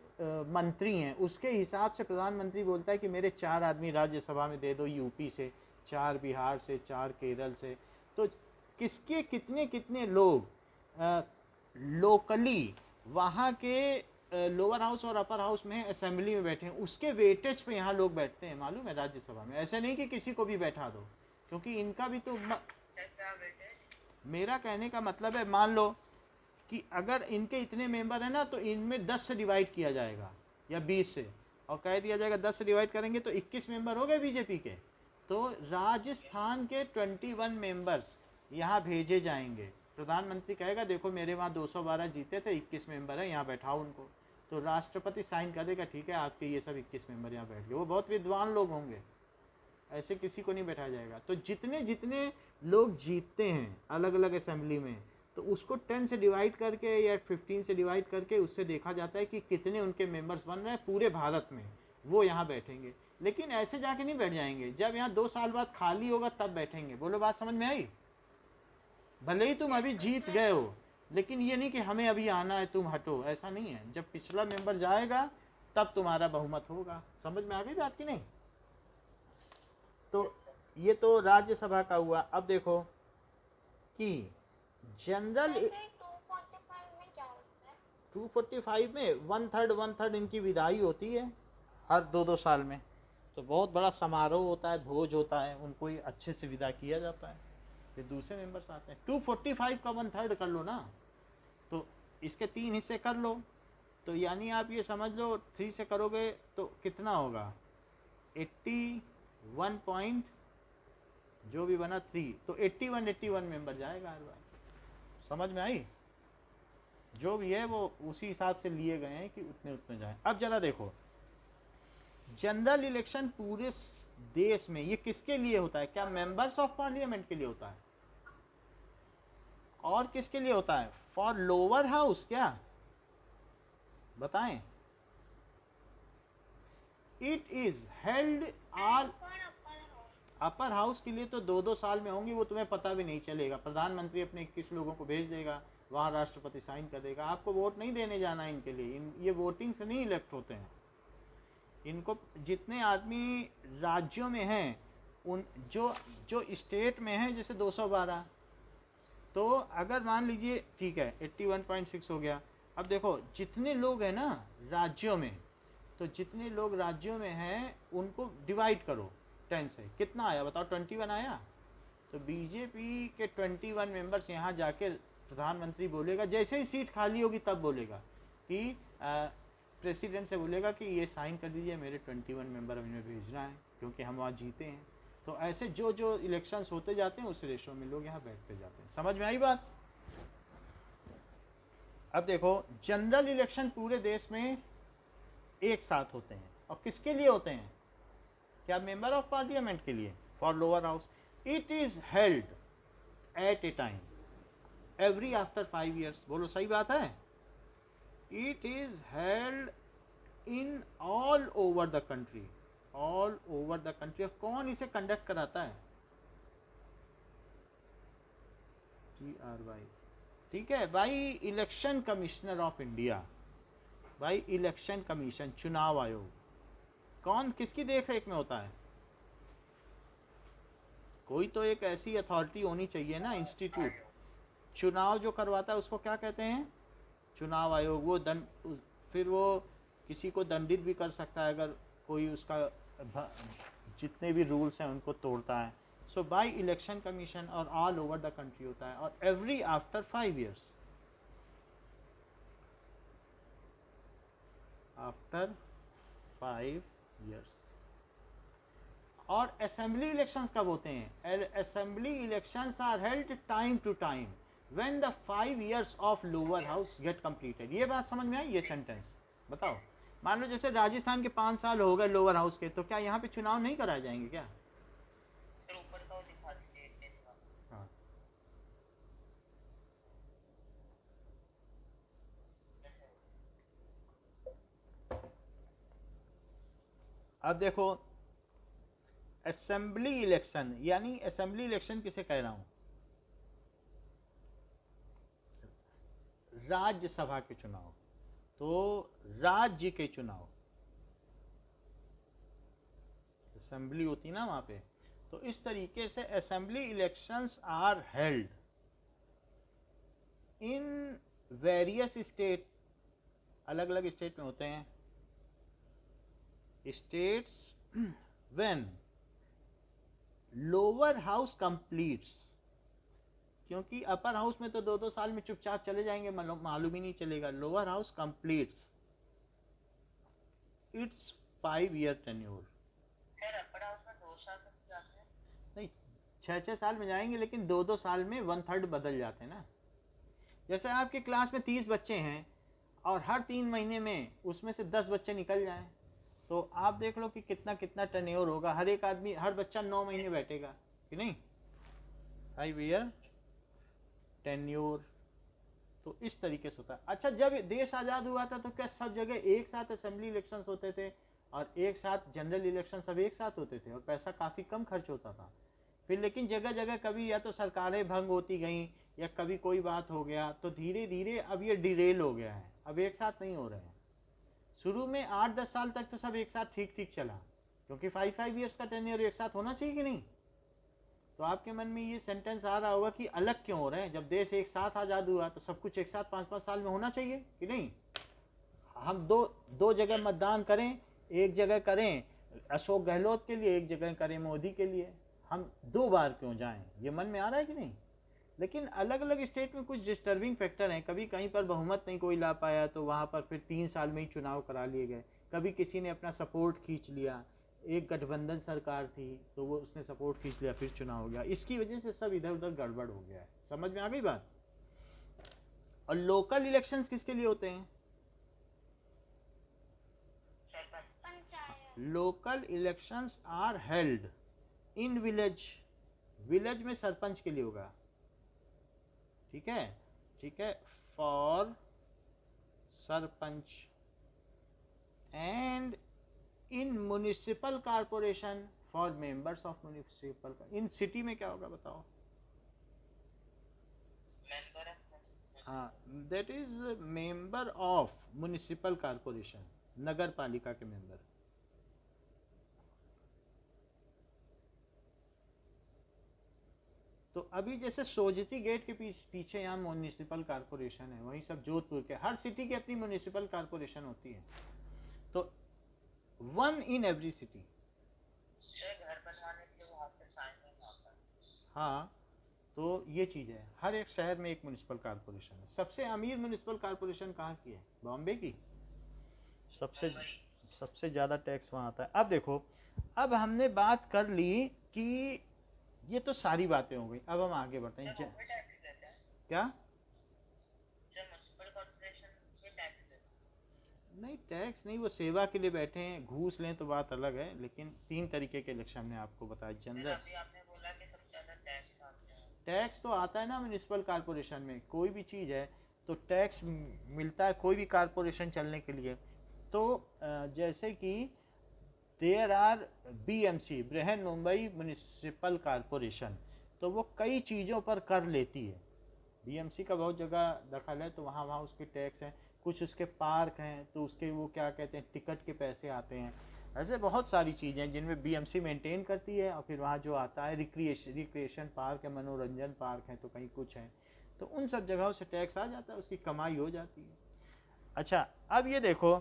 मंत्री हैं, उसके हिसाब से प्रधानमंत्री बोलता है कि मेरे 4 आदमी राज्यसभा में दे दो, यूपी से 4, बिहार से 4, केरल से। तो किसके कितने कितने लोग लोकली वहाँ के लोअर हाउस और अपर हाउस में असेंबली में बैठे हैं, उसके वेटेज पे यहाँ लोग बैठते हैं, मालूम है, राज्यसभा में। ऐसे नहीं कि किसी को भी बैठा दो, क्योंकि इनका भी तो मेरा कहने का मतलब है, मान लो कि अगर इनके इतने मेंबर हैं ना, तो इनमें 10 से डिवाइड किया जाएगा या 20 से, और कह दिया जाएगा 10 से डिवाइड करेंगे तो 21 मेंबर हो गए बीजेपी के। तो राजस्थान के 21 मेंबर्स यहाँ भेजे जाएंगे। प्रधानमंत्री कहेगा देखो मेरे वहाँ 212 जीते थे, 21 मेंबर है, यहाँ बैठाओ उनको। तो राष्ट्रपति साइन कर देगा, ठीक है आपके ये सब 21 मेंबर यहाँ बैठ गए। वो बहुत विद्वान लोग होंगे, ऐसे किसी को नहीं बैठाया जाएगा। तो जितने जितने लोग जीतते हैं अलग अलग असेंबली में, तो उसको 10 से डिवाइड करके या 15 से डिवाइड करके उससे देखा जाता है कि कितने उनके मेंबर्स बन रहे हैं पूरे भारत में, वो यहाँ बैठेंगे। लेकिन ऐसे जाके नहीं बैठ जाएंगे, जब यहाँ 2 साल बाद खाली होगा तब बैठेंगे। बोलो बात समझ में आई? भले ही तुम अभी जीत गए हो, लेकिन ये नहीं कि हमें अभी आना है तुम हटो, ऐसा नहीं है। जब पिछला मेंबर जाएगा तब तुम्हारा बहुमत होगा। समझ में आ गई बात की नहीं? तो ये तो राज्यसभा का हुआ। अब देखो कि जनरल 245 में 1/3 इनकी विदाई होती है हर 2-2 साल में। तो बहुत बड़ा समारोह होता है, भोज होता है, उनको ही अच्छे से विदा किया जाता है, फिर दूसरे मेंबर्स आते हैं। 245 का 1/3 कर लो ना, तो इसके 3 हिस्से कर लो, तो यानी आप ये समझ लो 3 से करोगे तो कितना होगा, 81 पॉइंट जो भी बना 3, तो 81 मेंबर जाएगा हर बार। समझ में आई? जो भी है वो उसी हिसाब से लिए गए हैं कि उतने जाए। अब जरा देखो, जनरल इलेक्शन पूरे देश में ये किसके लिए होता है? क्या मेंबर्स ऑफ पार्लियामेंट के लिए होता है? और किसके लिए होता है? For lower house. क्या बताएं? It is held all upper house के लिए तो 2-2 साल में होंगी, वो तुम्हें पता भी नहीं चलेगा। प्रधानमंत्री अपने 21 लोगों को भेज देगा, वहाँ राष्ट्रपति साइन कर देगा। आपको वोट नहीं देने जाना है इनके लिए, ये वोटिंग से नहीं इलेक्ट होते हैं। इनको जितने आदमी राज्यों में हैं, उन जो स्टेट में हैं, जैसे 212, तो अगर मान लीजिए ठीक है 81.6 हो गया। अब देखो जितने लोग हैं ना राज्यों में, तो जितने लोग राज्यों में हैं उनको डिवाइड करो 10 से, कितना आया बताओ? 21 आया। तो बीजेपी के 21 मेंबर्स यहाँ जाके प्रधानमंत्री बोलेगा, जैसे ही सीट खाली होगी तब बोलेगा कि प्रेसिडेंट से बोलेगा कि ये साइन कर दीजिए, मेरे 21 मेंबर हमें भेजना है क्योंकि हम वहाँ जीते हैं। तो ऐसे जो जो इलेक्शंस होते जाते हैं उस रेशो में लोग यहाँ बैठते जाते हैं। समझ में आई बात? अब देखो जनरल इलेक्शन पूरे देश में एक साथ होते हैं, और किसके लिए होते हैं? क्या मेंबर ऑफ पार्लियामेंट के लिए, for lower house. It is held at A time every after 5 years। बोलो सही बात है? It is held in all over the country, all over the country. कौन इसे कंडक्ट कराता है? TRY, ठीक है भाई, इलेक्शन कमिश्नर ऑफ इंडिया, भाई इलेक्शन कमीशन, चुनाव आयोग। कौन किसकी देख रेख में होता है? कोई तो एक ऐसी अथॉरिटी होनी चाहिए ना, इंस्टीट्यूट। चुनाव जो करवाता है उसको क्या कहते हैं? चुनाव आयोग। वो फिर वो किसी को दंडित भी कर सकता है अगर कोई उसका जितने भी रूल्स हैं उनको तोड़ता है। सो बाय इलेक्शन कमीशन और ऑल ओवर द कंट्री होता है, और every after 5 years, after 5 years। और असेंबली इलेक्शंस कब होते हैं? Assembly elections are held time to time when the 5 years of lower house get completed. ये बात समझ में आई? ये सेंटेंस बताओ। मान लो जैसे राजस्थान के 5 साल हो गए लोअर हाउस के, तो क्या यहाँ पे चुनाव नहीं कराए जाएंगे क्या? हाँ। अब देखो असेंबली इलेक्शन, यानी असेंबली इलेक्शन किसे कह रहा हूं? राज्यसभा के चुनाव, तो राज्य के चुनाव, असेंबली होती ना वहां पे। तो इस तरीके से assembly elections are held in various state, अलग अलग स्टेट में होते हैं। States when lower house completes, क्योंकि अपर हाउस में तो 2-2 साल में चुपचाप चले जाएंगे, मालूम ही नहीं चलेगा। Lower house completes it's 5 year tenure. Upper house में 2 साल तक जाते हैं? नहीं, 6-6 साल में जाएंगे, लेकिन 2-2 साल में 1/3 बदल जाते हैं ना। जैसे आपकी क्लास में 30 बच्चे हैं और हर 3 महीने में उसमें से 10 बच्चे निकल जाएं, तो आप देख लो कि कितना कितना टर्नओवर होगा, हर एक आदमी, हर बच्चा 9 महीने बैठेगा कि नहीं, 5 ईयर टेन्योर। तो इस तरीके से होता है। अच्छा, जब देश आज़ाद हुआ था तो क्या सब जगह एक साथ असेंबली इलेक्शंस होते थे और एक साथ जनरल इलेक्शन सब एक साथ होते थे और पैसा काफ़ी कम खर्च होता था। फिर लेकिन जगह जगह कभी या तो सरकारें भंग होती गई या कभी कोई बात हो गया, तो धीरे धीरे अब ये डिरेल हो गया है, अब एक साथ नहीं हो रहे हैं। शुरू में 8-10 साल तक तो सब एक साथ ठीक ठीक चला, क्योंकि 5 ईयर्स का टेन्योर एक साथ होना चाहिए कि नहीं। तो आपके मन में ये सेंटेंस आ रहा होगा कि अलग क्यों हो रहे हैं, जब देश एक साथ आज़ाद हुआ तो सब कुछ एक साथ 5-5 साल में होना चाहिए कि नहीं। हम दो जगह मतदान करें, एक जगह करें अशोक गहलोत के लिए, एक जगह करें मोदी के लिए, हम 2 बार क्यों जाएं, ये मन में आ रहा है कि नहीं। लेकिन अलग अलग स्टेट में कुछ डिस्टर्बिंग फैक्टर हैं, कभी कहीं पर बहुमत नहीं कोई ला पाया तो वहाँ पर फिर 3 साल में ही चुनाव करा लिए गए, कभी किसी ने अपना सपोर्ट खींच लिया, एक गठबंधन सरकार थी तो वो उसने सपोर्ट खींच लिया, फिर चुनाव हो गया, इसकी वजह से सब इधर उधर गड़बड़ हो गया है। समझ में आ गई बात। और लोकल इलेक्शंस किसके लिए होते हैं? Local elections are held in village, village में सरपंच के लिए होगा, ठीक है, ठीक है, for sarpanch, and in municipal corporation for members of municipal. इन सिटी में क्या होगा बताओ? हाँ, that is member of municipal corporation, नगर पालिका के मेंबर। तो अभी जैसे सोजती गेट के पीछे यहाँ म्युनिसिपल कॉर्पोरेशन है, वहीं सब जोधपुर के, हर सिटी की अपनी म्युनिसिपल कॉर्पोरेशन होती है, तो 1 इन एवरी सिटी। घर बनवाने के लिए वहाँ पे साइन होता है। हाँ, तो ये चीज़ है, हर एक शहर में एक म्युनिसिपल कॉर्पोरेशन है। सबसे अमीर म्युनिसिपल कॉर्पोरेशन कहाँ की है? बॉम्बे की। सबसे ज़्यादा टैक्स वहाँ आता है। अब देखो, अब हमने बात कर ली कि ये तो सारी बातें हो गई, अब हम आगे बढ़ते हैं। क्या? नहीं, टैक्स नहीं, वो सेवा के लिए बैठे हैं, घूस लें तो बात अलग है, लेकिन 3 तरीके के इलेक्शन हमने आपको बताया। जनरल टैक्स तो आता है ना म्युनिसिपल कॉर्पोरेशन में, कोई भी चीज़ है तो टैक्स मिलता है कोई भी कॉर्पोरेशन चलने के लिए। तो जैसे कि there are BMC, Brihan Mumbai municipal corporation, तो वो कई चीज़ों पर कर लेती है। BMC का बहुत जगह दखल है, तो वहाँ वहाँ उसके टैक्स हैं, कुछ उसके पार्क हैं तो उसके वो क्या कहते हैं टिकट के पैसे आते हैं। ऐसे बहुत सारी चीज़ें हैं जिनमें BMC मेंटेन करती है, और फिर वहाँ जो आता है रिक्रिएशन पार्क है, मनोरंजन पार्क है, तो कहीं कुछ है, तो उन सब जगहों से टैक्स आ जाता है, उसकी कमाई हो जाती है। अच्छा, अब ये देखो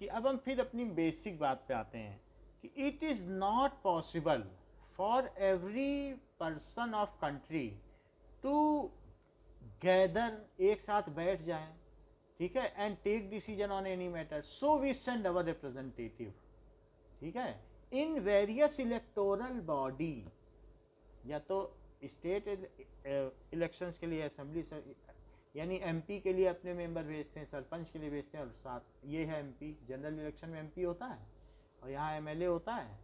कि अब हम फिर अपनी बेसिक बात पे आते हैं कि it is not possible for every person of country to gather, एक साथ बैठ जाएं, ठीक है, and take decision on any matter, so we send our representative, ठीक है, इन वेरियस इलेक्टोरल बॉडी, या तो स्टेट इलेक्शंस के लिए असेंबली यानी MP के लिए अपने मेंबर भेजते हैं, सरपंच के लिए भेजते हैं, और साथ ये है MP, जनरल इलेक्शन में MP होता है, और यहाँ MLA होता है,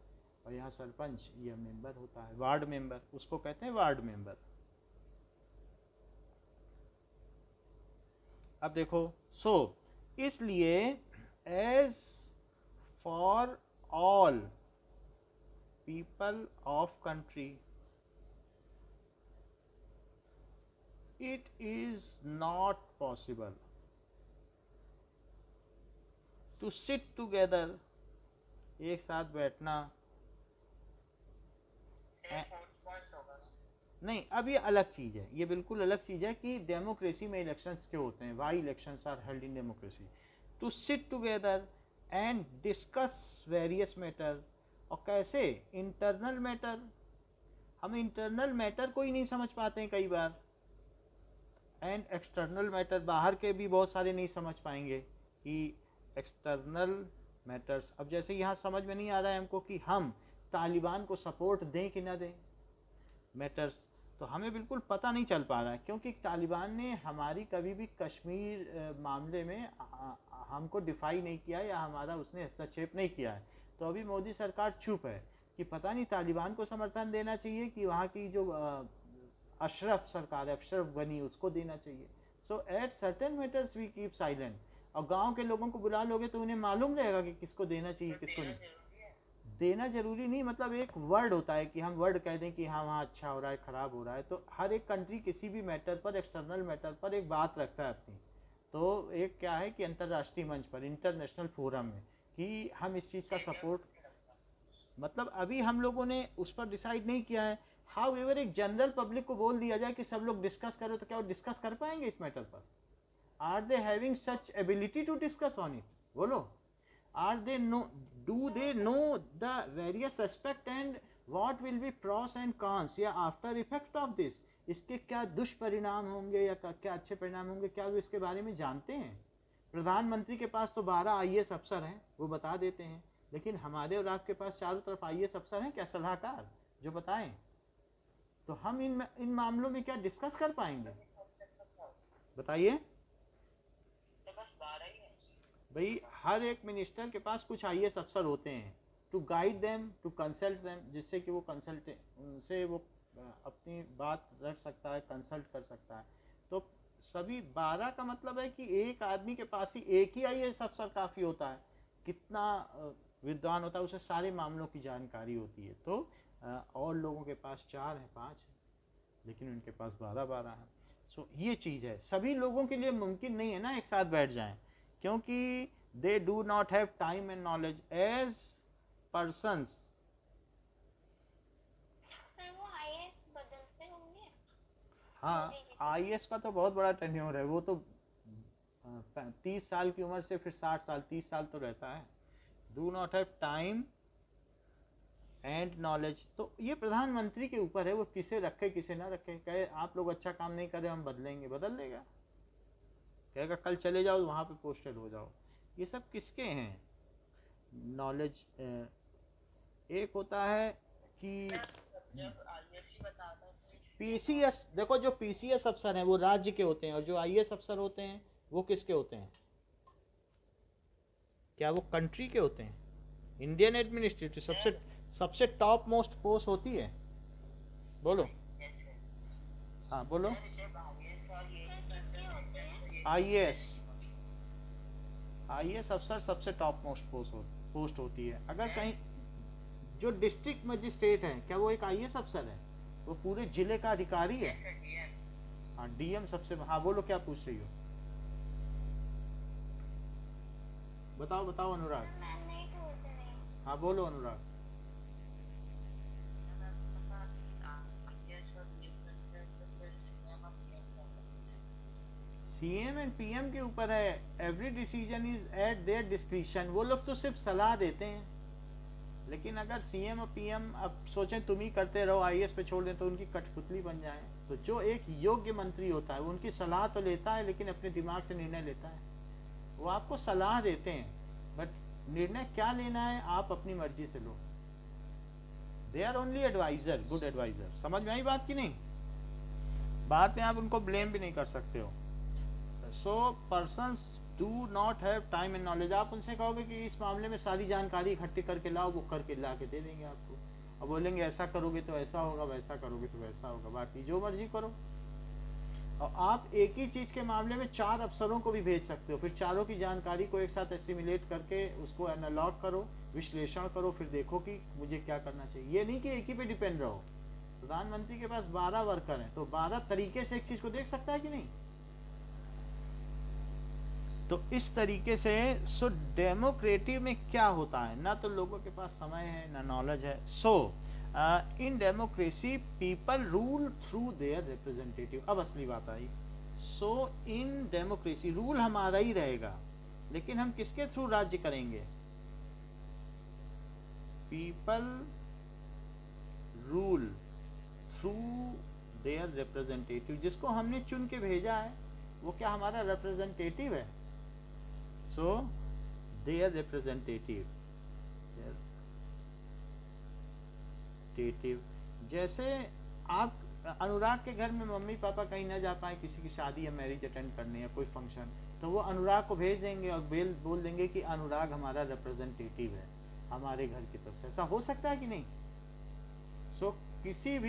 और यहाँ सरपंच ये मेंबर होता है, वार्ड मेंबर, उसको कहते हैं वार्ड मेंबर। अब देखो, इसलिए as for all people of country it is not possible to sit together, एक साथ बैठना। नहीं, अब ये अलग चीज़ है, ये बिल्कुल अलग चीज़ है कि डेमोक्रेसी में इलेक्शंस क्यों होते हैं, why elections are held in democracy, to sit together and discuss various matter. और कैसे? इंटरनल मैटर, हम इंटरनल मैटर को ही नहीं समझ पाते हैं कई बार, एंड एक्सटर्नल मैटर, बाहर के भी बहुत सारे नहीं समझ पाएंगे कि एक्सटर्नल मैटर्स। अब जैसे यहाँ समझ में नहीं आ रहा है हमको कि हम तालिबान को सपोर्ट दें कि ना दें, मैटर्स, तो हमें बिल्कुल पता नहीं चल पा रहा है, क्योंकि तालिबान ने हमारी कभी भी कश्मीर मामले में हमको डिफाई नहीं किया या हमारा उसने हस्तक्षेप नहीं किया है। तो अभी मोदी सरकार चुप है कि पता नहीं तालिबान को समर्थन देना चाहिए कि वहाँ की जो अशरफ सरकार है, अशरफ गनी, उसको देना चाहिए। So at certain matters we keep silent. और गांव के लोगों को बुला लोगे तो उन्हें मालूम रहेगा कि किसको देना चाहिए तो किसको देना नहीं। जरूरी है। देना जरूरी नहीं, मतलब एक वर्ड होता है कि हम वर्ड कह दें कि हाँ वहाँ अच्छा हो रहा है, खराब हो रहा है। तो हर एक कंट्री किसी भी मैटर पर, एक्सटर्नल मैटर पर एक बात रखता है अपनी। तो एक क्या है कि अंतर्राष्ट्रीय मंच पर, इंटरनेशनल फोरम में, कि हम इस चीज़ का सपोर्ट, मतलब अभी हम लोगों ने उस पर डिसाइड नहीं किया है। हाउ एवर एक जनरल पब्लिक को बोल दिया जाए कि सब लोग डिस्कस करो, तो क्या वो डिस्कस कर पाएंगे इस मैटर पर? Are they having such ability to discuss on it? बोलो, are they know, do they know the various aspect and what will be pros and cons, या आफ्टर इफेक्ट ऑफ दिस, इसके क्या दुष्परिणाम होंगे या क्या अच्छे परिणाम होंगे, क्या वो इसके बारे में जानते हैं? प्रधानमंत्री के पास तो 12 आईएएस अफसर हैं, वो बता देते हैं। लेकिन हमारे और आपके पास चारों तरफ आईएएस अफसर हैं क्या, सलाहकार, जो बताएं? तो हम इन मामलों में क्या डिस्कस कर पाएंगे? बताइए। तो बस 12 ही है। भाई हर एक मिनिस्टर के पास कुछ आईएएस अफसर होते हैं, to guide them, to consult them, जिससे कि वो कंसल्ट, उनसे वो अपनी बात रख सकता है, कंसल्ट कर सकता है। तो सभी 12 का मतलब है कि एक आदमी के पास ही एक ही आईएएस अफसर काफ़ी होता है। कितना विद्वान होता है, उसे सारे मामलों की जानकारी होती है। तो और लोगों के पास 4 है, 5 है, लेकिन उनके पास 12 है। सो ये चीज़ है, सभी लोगों के लिए मुमकिन नहीं है ना एक साथ बैठ जाएं, क्योंकि they do not have time and knowledge as persons. वो आईएएस बदलते होंगे। हाँ, आईएएस का तो बहुत बड़ा टेन्योर है, वो तो 30 साल की उम्र से फिर 60 साल, 30 साल तो रहता है। Do not have time and knowledge, तो ये प्रधानमंत्री के ऊपर है, वो किसे रखे किसे ना रखे। कहे आप लोग अच्छा काम नहीं कर रहे, हम बदलेंगे, बदल देगा। कहेगा कल चले जाओ वहाँ पे पोस्टेड हो जाओ। ये सब किसके हैं? नॉलेज एक होता है कि जब आईएएस बताता है तो पीसीएस, देखो जो पीसीएस अफसर हैं वो राज्य के होते हैं, और जो आईएएस अफसर होते हैं वो किसके होते हैं? क्या वो कंट्री के होते हैं? इंडियन एडमिनिस्ट्रेटिव सबसे टॉप मोस्ट पोस्ट होती है। बोलो, हाँ बोलो। जब आईएएस और ये किसके होते हैं? आईएएस अफसर सबसे टॉप मोस्ट पोस्ट होती है। अगर कहीं जो डिस्ट्रिक्ट मजिस्ट्रेट है, क्या वो एक आईएएस अफसर है? वो पूरे जिले का अधिकारी है। हाँ, डीएम सबसे। हाँ बोलो, क्या पूछ रही हो? बताओ बताओ अनुराग। मैं नहीं पूछ रही। हाँ बोलो अनुराग। सीएम एंड पीएम के ऊपर है, every decision is eight there discretion. वो लोग तो सिर्फ सलाह देते हैं, लेकिन अगर सीएम और पीएम अब सोचें तुम ही करते रहो, आईएएस पे छोड़ दें, तो उनकी कठपुतली बन जाए। तो जो एक योग्य मंत्री होता है वो उनकी सलाह तो लेता है, लेकिन अपने दिमाग से निर्णय लेता है। वो आपको सलाह देते हैं, बट निर्णय क्या लेना है आप अपनी मर्जी से लो। They are only adviser, good adviser. समझ में आई बात की नहीं? बाद में आप उनको ब्लेम भी नहीं कर सकते हो। So persons do not have time and knowledge. आप उनसे कहोगे कि इस मामले में सारी जानकारी इकट्ठी करके लाओ, वो करके ला के दे देंगे आपको, और बोलेंगे ऐसा करोगे तो ऐसा होगा, वैसा करोगे तो वैसा होगा, बाकी जो मर्जी करो। और आप एक ही चीज़ के मामले में 4 अफसरों को भी भेज सकते हो, फिर चारों की जानकारी को एक साथ एसिमिलेट करके उसको एनालॉग करो, विश्लेषण करो, फिर देखो कि मुझे क्या करना चाहिए। ये नहीं कि एक ही पे डिपेंड रहो। प्रधानमंत्री के पास 12 वर्कर हैं, तो 12 तरीके से एक चीज़ को देख सकता है कि नहीं? तो इस तरीके से सो डेमोक्रेटिव में क्या होता है, ना तो लोगों के पास समय है ना नॉलेज है। So in democracy people rule through their representative. अब असली बात आई। सो इन डेमोक्रेसी रूल हमारा ही रहेगा, लेकिन हम किसके थ्रू राज्य करेंगे? People rule through their representative. जिसको हमने चुन के भेजा है वो क्या हमारा रिप्रेजेंटेटिव है? So their representative जैसे आप अनुराग के घर में मम्मी पापा कहीं ना जा पाए किसी की शादी या मैरिज अटेंड करने या कोई फंक्शन, तो वो अनुराग को भेज देंगे और बोल देंगे कि अनुराग हमारा रिप्रेजेंटेटिव है हमारे घर की तरफ से। ऐसा हो सकता है कि नहीं? सो किसी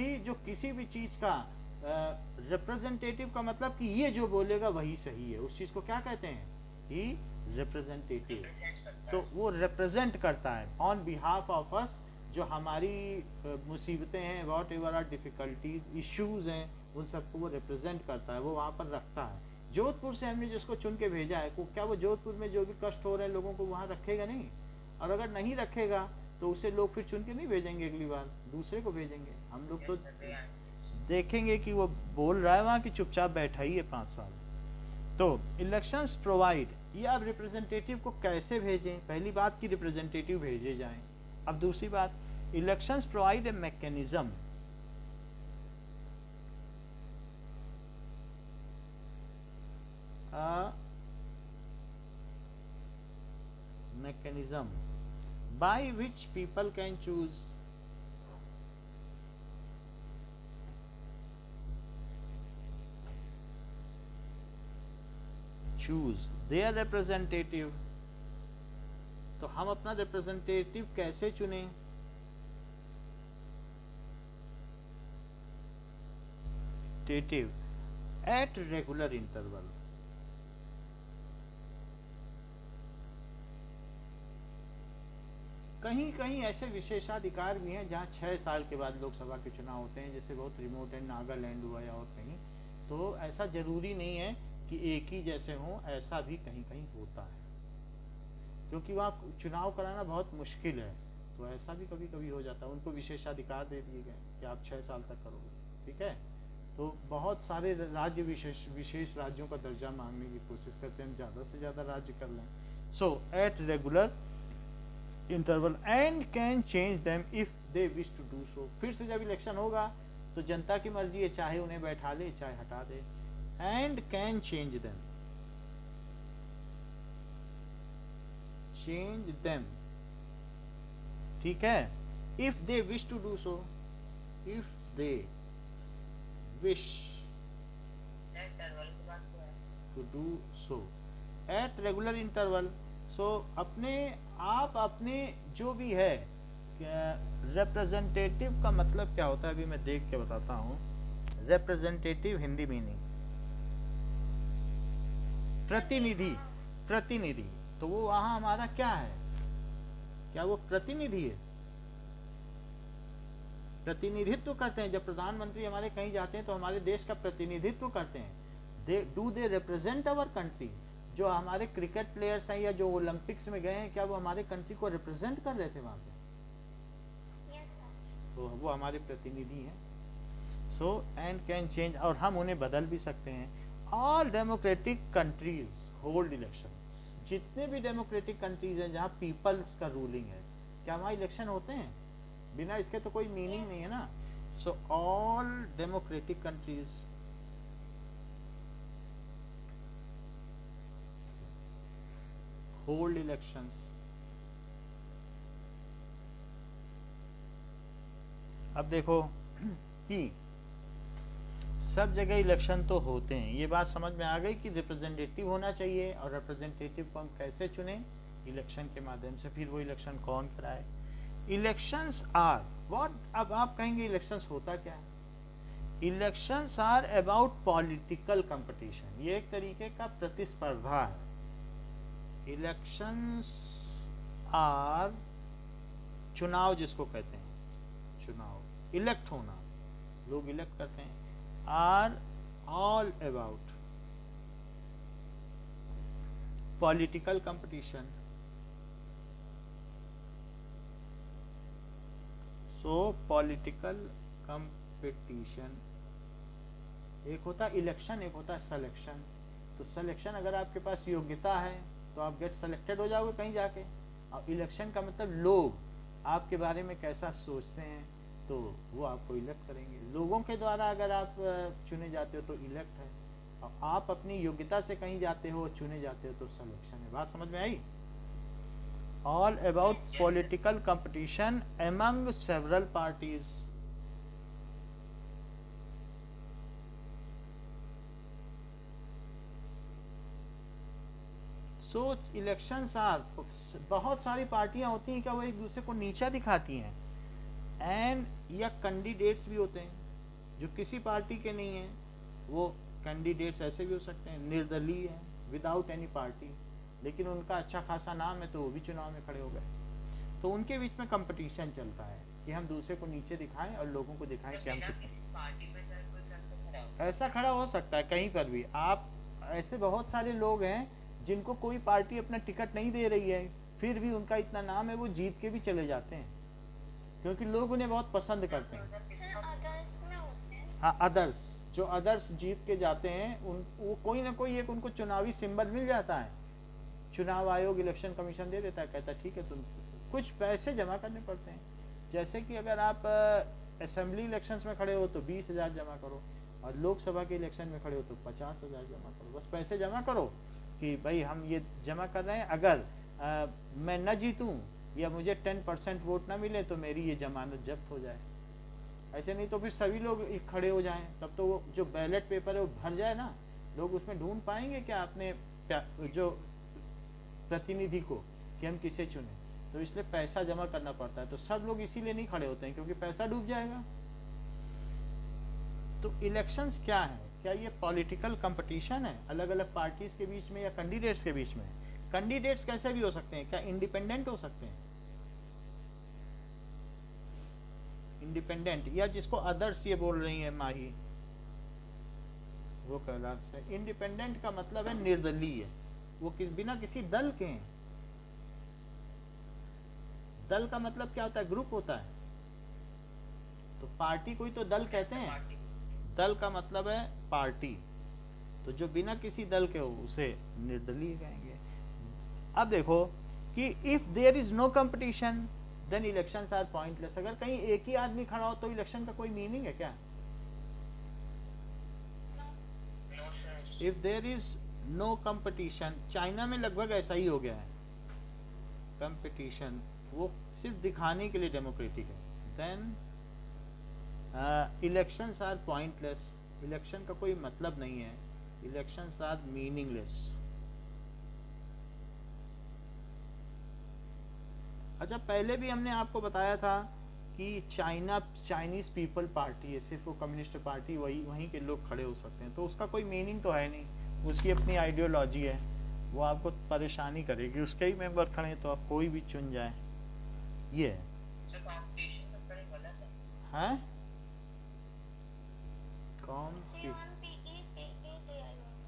भी चीज का रिप्रेजेंटेटिव का मतलब कि ये जो बोलेगा वही सही है, उस चीज को क्या कहते हैं? कि रिप्रेजेंटेटिव। तो वो रिप्रेजेंट करता है ऑन बिहाफ ऑफ अस, जो हमारी मुसीबतें हैं, whatever are difficulties issues हैं, उन सबको वो रिप्रेजेंट करता है, वो वहाँ पर रखता है। जोधपुर से हमने जिसको चुन के भेजा है, क्या वो जोधपुर में जो भी कष्ट हो रहे हैं लोगों को वहाँ रखेगा? नहीं। और अगर नहीं रखेगा तो उसे लोग फिर चुन के नहीं भेजेंगे, अगली बार दूसरे को भेजेंगे। हम लोग तो देखेंगे कि वो बोल रहा है वहाँ कि चुपचाप बैठा ही है 5 साल। तो इलेक्शंस प्रोवाइड, ये अब रिप्रेजेंटेटिव को कैसे भेजें? पहली बात कि रिप्रेजेंटेटिव भेजे जाएं। अब दूसरी बात, elections provide a mechanism by which people can choose their representative। तो हम अपना रिप्रेजेंटेटिव कैसे चुने? Eight regular interval. कहीं कहीं ऐसे विशेषाधिकार भी हैं जहाँ 6 साल के बाद लोकसभा के चुनाव होते हैं, जैसे बहुत रिमोट एंड नागालैंड हुआ या और कहीं। तो ऐसा जरूरी नहीं है कि एक ही जैसे हों, ऐसा भी कहीं कहीं होता है, क्योंकि वहाँ चुनाव कराना बहुत मुश्किल है। तो ऐसा भी कभी कभी हो जाता है, उनको विशेषाधिकार दे दिए गए कि आप 6 साल तक करोगे, ठीक है। तो बहुत सारे राज्य विशेष राज्यों का दर्जा मांगने की कोशिश करते हैं, हम ज़्यादा से ज़्यादा राज्य कर लें। So at regular interval and can change them if they wish to do so. फिर से जब इलेक्शन होगा तो जनता की मर्जी है, चाहे उन्हें बैठा ले चाहे हटा दे। एंड कैन चेंज देम, ठीक है, if they wish to do so, if they wish to do so at regular interval. So अपने जो भी है, रिप्रेजेंटेटिव का मतलब क्या होता है अभी मैं देख के बताता हूँ। रिप्रेजेंटेटिव हिंदी मीनिंग प्रतिनिधि। तो वो वहां हमारा क्या है? क्या वो प्रतिनिधि है? प्रतिनिधित्व करते हैं। जब प्रधानमंत्री हमारे कहीं जाते हैं तो हमारे देश का प्रतिनिधित्व करते हैं। Do they represent our country? जो हमारे क्रिकेट प्लेयर्स हैं या जो ओलंपिक्स में गए हैं, क्या वो हमारे कंट्री को रिप्रेजेंट कर रहे थे वहां पे? तो वो हमारे प्रतिनिधि हैं। सो एंड कैन चेंज, और हम उन्हें बदल भी सकते हैं। All democratic countries hold election. जितने भी डेमोक्रेटिक कंट्रीज हैं जहाँ पीपल्स का रूलिंग है, क्या वहाँ इलेक्शन होते हैं? बिना इसके तो कोई मीनिंग नहीं है ना। So all democratic countries hold elections. अब देखो कि सब जगह इलेक्शन तो होते हैं, ये बात समझ में आ गई कि रिप्रेजेंटेटिव होना चाहिए, और रिप्रेजेंटेटिव को हम कैसे चुने? इलेक्शन के माध्यम से। फिर वो इलेक्शन कौन कराए? Elections are what? अब आप कहेंगे इलेक्शंस होता क्या है? Elections are about political competition. ये एक तरीके का प्रतिस्पर्धा है। इलेक्शंस आर, चुनाव जिसको कहते हैं, चुनाव, इलेक्ट होना, लोग इलेक्ट करते हैं, are all about political competition. So political competition, एक होता है इलेक्शन, एक होता है सिलेक्शन। तो सिलेक्शन, अगर आपके पास योग्यता है तो आप गेट सेलेक्टेड हो जाओगे कहीं जाके। और इलेक्शन का मतलब लोग आपके बारे में कैसा सोचते हैं, तो वो आपको इलेक्ट करेंगे। लोगों के द्वारा अगर आप चुने जाते हो तो इलेक्ट है, और आप अपनी योग्यता से कहीं जाते हो, चुने जाते हो, तो सिलेक्शन है। बात समझ में आई? All about political competition among several parties. So elections are, बहुत सारी पार्टियां होती हैं क्या वो एक दूसरे को नीचा दिखाती हैं, एंड या कैंडिडेट्स भी होते हैं जो किसी पार्टी के नहीं हैं, वो कैंडिडेट्स ऐसे भी हो सकते हैं निर्दलीय हैं, विदाउट एनी पार्टी, लेकिन उनका अच्छा खासा नाम है तो वो भी चुनाव में खड़े हो गए। तो उनके बीच में कंपटीशन चलता है कि हम दूसरे को नीचे दिखाएं और लोगों को दिखाएं कि हम कितने। पार्टी में चाहे कोई करके खड़ा हो। ऐसा खड़ा हो सकता है कहीं पर भी। आप ऐसे बहुत सारे लोग हैं जिनको कोई पार्टी अपना टिकट नहीं दे रही है, फिर भी उनका इतना नाम है वो जीत के भी चले जाते हैं क्योंकि लोग उन्हें बहुत पसंद करते हैं। सर अदर्स में होते हैं। हाँ, अदर्स, जो अदर्स जीत के जाते हैं उन वो कोई ना कोई एक उनको चुनावी सिंबल मिल जाता है, चुनाव आयोग इलेक्शन कमीशन दे देता है, कहता है ठीक है तुम कुछ पैसे जमा करने पड़ते हैं। जैसे कि अगर आप असेंबली इलेक्शंस में खड़े हो तो 20,000 जमा करो, और लोकसभा के इलेक्शन में खड़े हो तो 50,000 जमा करो। बस पैसे जमा करो कि भाई हम ये जमा कर रहे हैं, अगर मैं न जीतूं या मुझे 10% वोट ना मिले तो मेरी ये जमानत जब्त हो जाए। ऐसे नहीं तो फिर सभी लोग खड़े हो जाएं, तब तो वो जो बैलेट पेपर है वो भर जाए ना, लोग उसमें ढूंढ पाएंगे क्या अपने जो प्रतिनिधि को कि हम किसे चुने। तो इसलिए पैसा जमा करना पड़ता है, तो सब लोग इसीलिए नहीं खड़े होते हैं क्योंकि पैसा डूब जाएगा। तो इलेक्शंस क्या है? क्या ये पॉलिटिकल कंपटीशन है अलग अलग पार्टीज के बीच में या कैंडिडेट्स के बीच में? कैंडिडेट्स कैसे भी हो सकते हैं, क्या इंडिपेंडेंट हो सकते हैं? इंडिपेंडेंट, या जिसको अदर्स ये बोल रही है माही, वो कहला से इंडिपेंडेंट का मतलब है निर्दलीय, वो बिना किसी दल के हैं। दल का मतलब क्या होता है? ग्रुप होता है। तो पार्टी कोई तो दल कहते हैं, दल का मतलब है पार्टी, तो जो बिना किसी दल के हो उसे निर्दलीय कहेंगे। अब देखो कि if there is no competition then elections are pointless. अगर कहीं एक ही आदमी खड़ा हो तो इलेक्शन का कोई मीनिंग है क्या? If there is no competition, China में लगभग ऐसा ही हो गया है, कंपटीशन वो सिर्फ दिखाने के लिए डेमोक्रेटिक है, then elections are pointless, election का कोई मतलब नहीं है, इलेक्शंस आर मीनिंगलेस। अच्छा, पहले भी हमने आपको बताया था कि चाइनीज पीपल पार्टी है, सिर्फ वो कम्युनिस्ट पार्टी वहीं के लोग खड़े हो सकते हैं, तो उसका कोई मीनिंग तो है नहीं, उसकी अपनी आइडियोलॉजी है, वो आपको परेशानी करेगी। उसके ही मेंबर खड़े हैं तो आप कोई भी चुन जाए, ये है। हैं?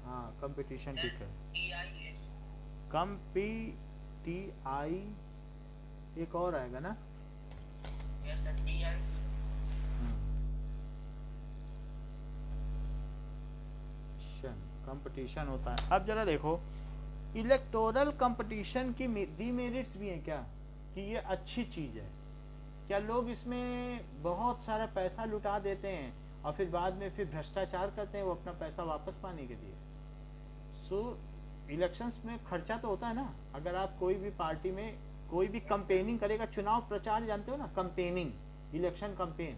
हाँ, कंपटीशन ठीक है। कंपीटीआई एक और आएगा ना? कंपटीशन होता है। अब जरा देखो, इलेक्टोरल कंपटीशन की डीमेरिट्स भी हैं क्या, कि ये अच्छी चीज है क्या? लोग इसमें बहुत सारा पैसा लुटा देते हैं और फिर बाद में फिर भ्रष्टाचार करते हैं वो अपना पैसा वापस पाने के लिए। सो इलेक्शंस में खर्चा तो होता है ना। अगर आप कोई भी पार्टी में कोई भी कंपेनिंग करेगा, चुनाव प्रचार जानते हो ना, कंपेनिंग, इलेक्शन कंपेन,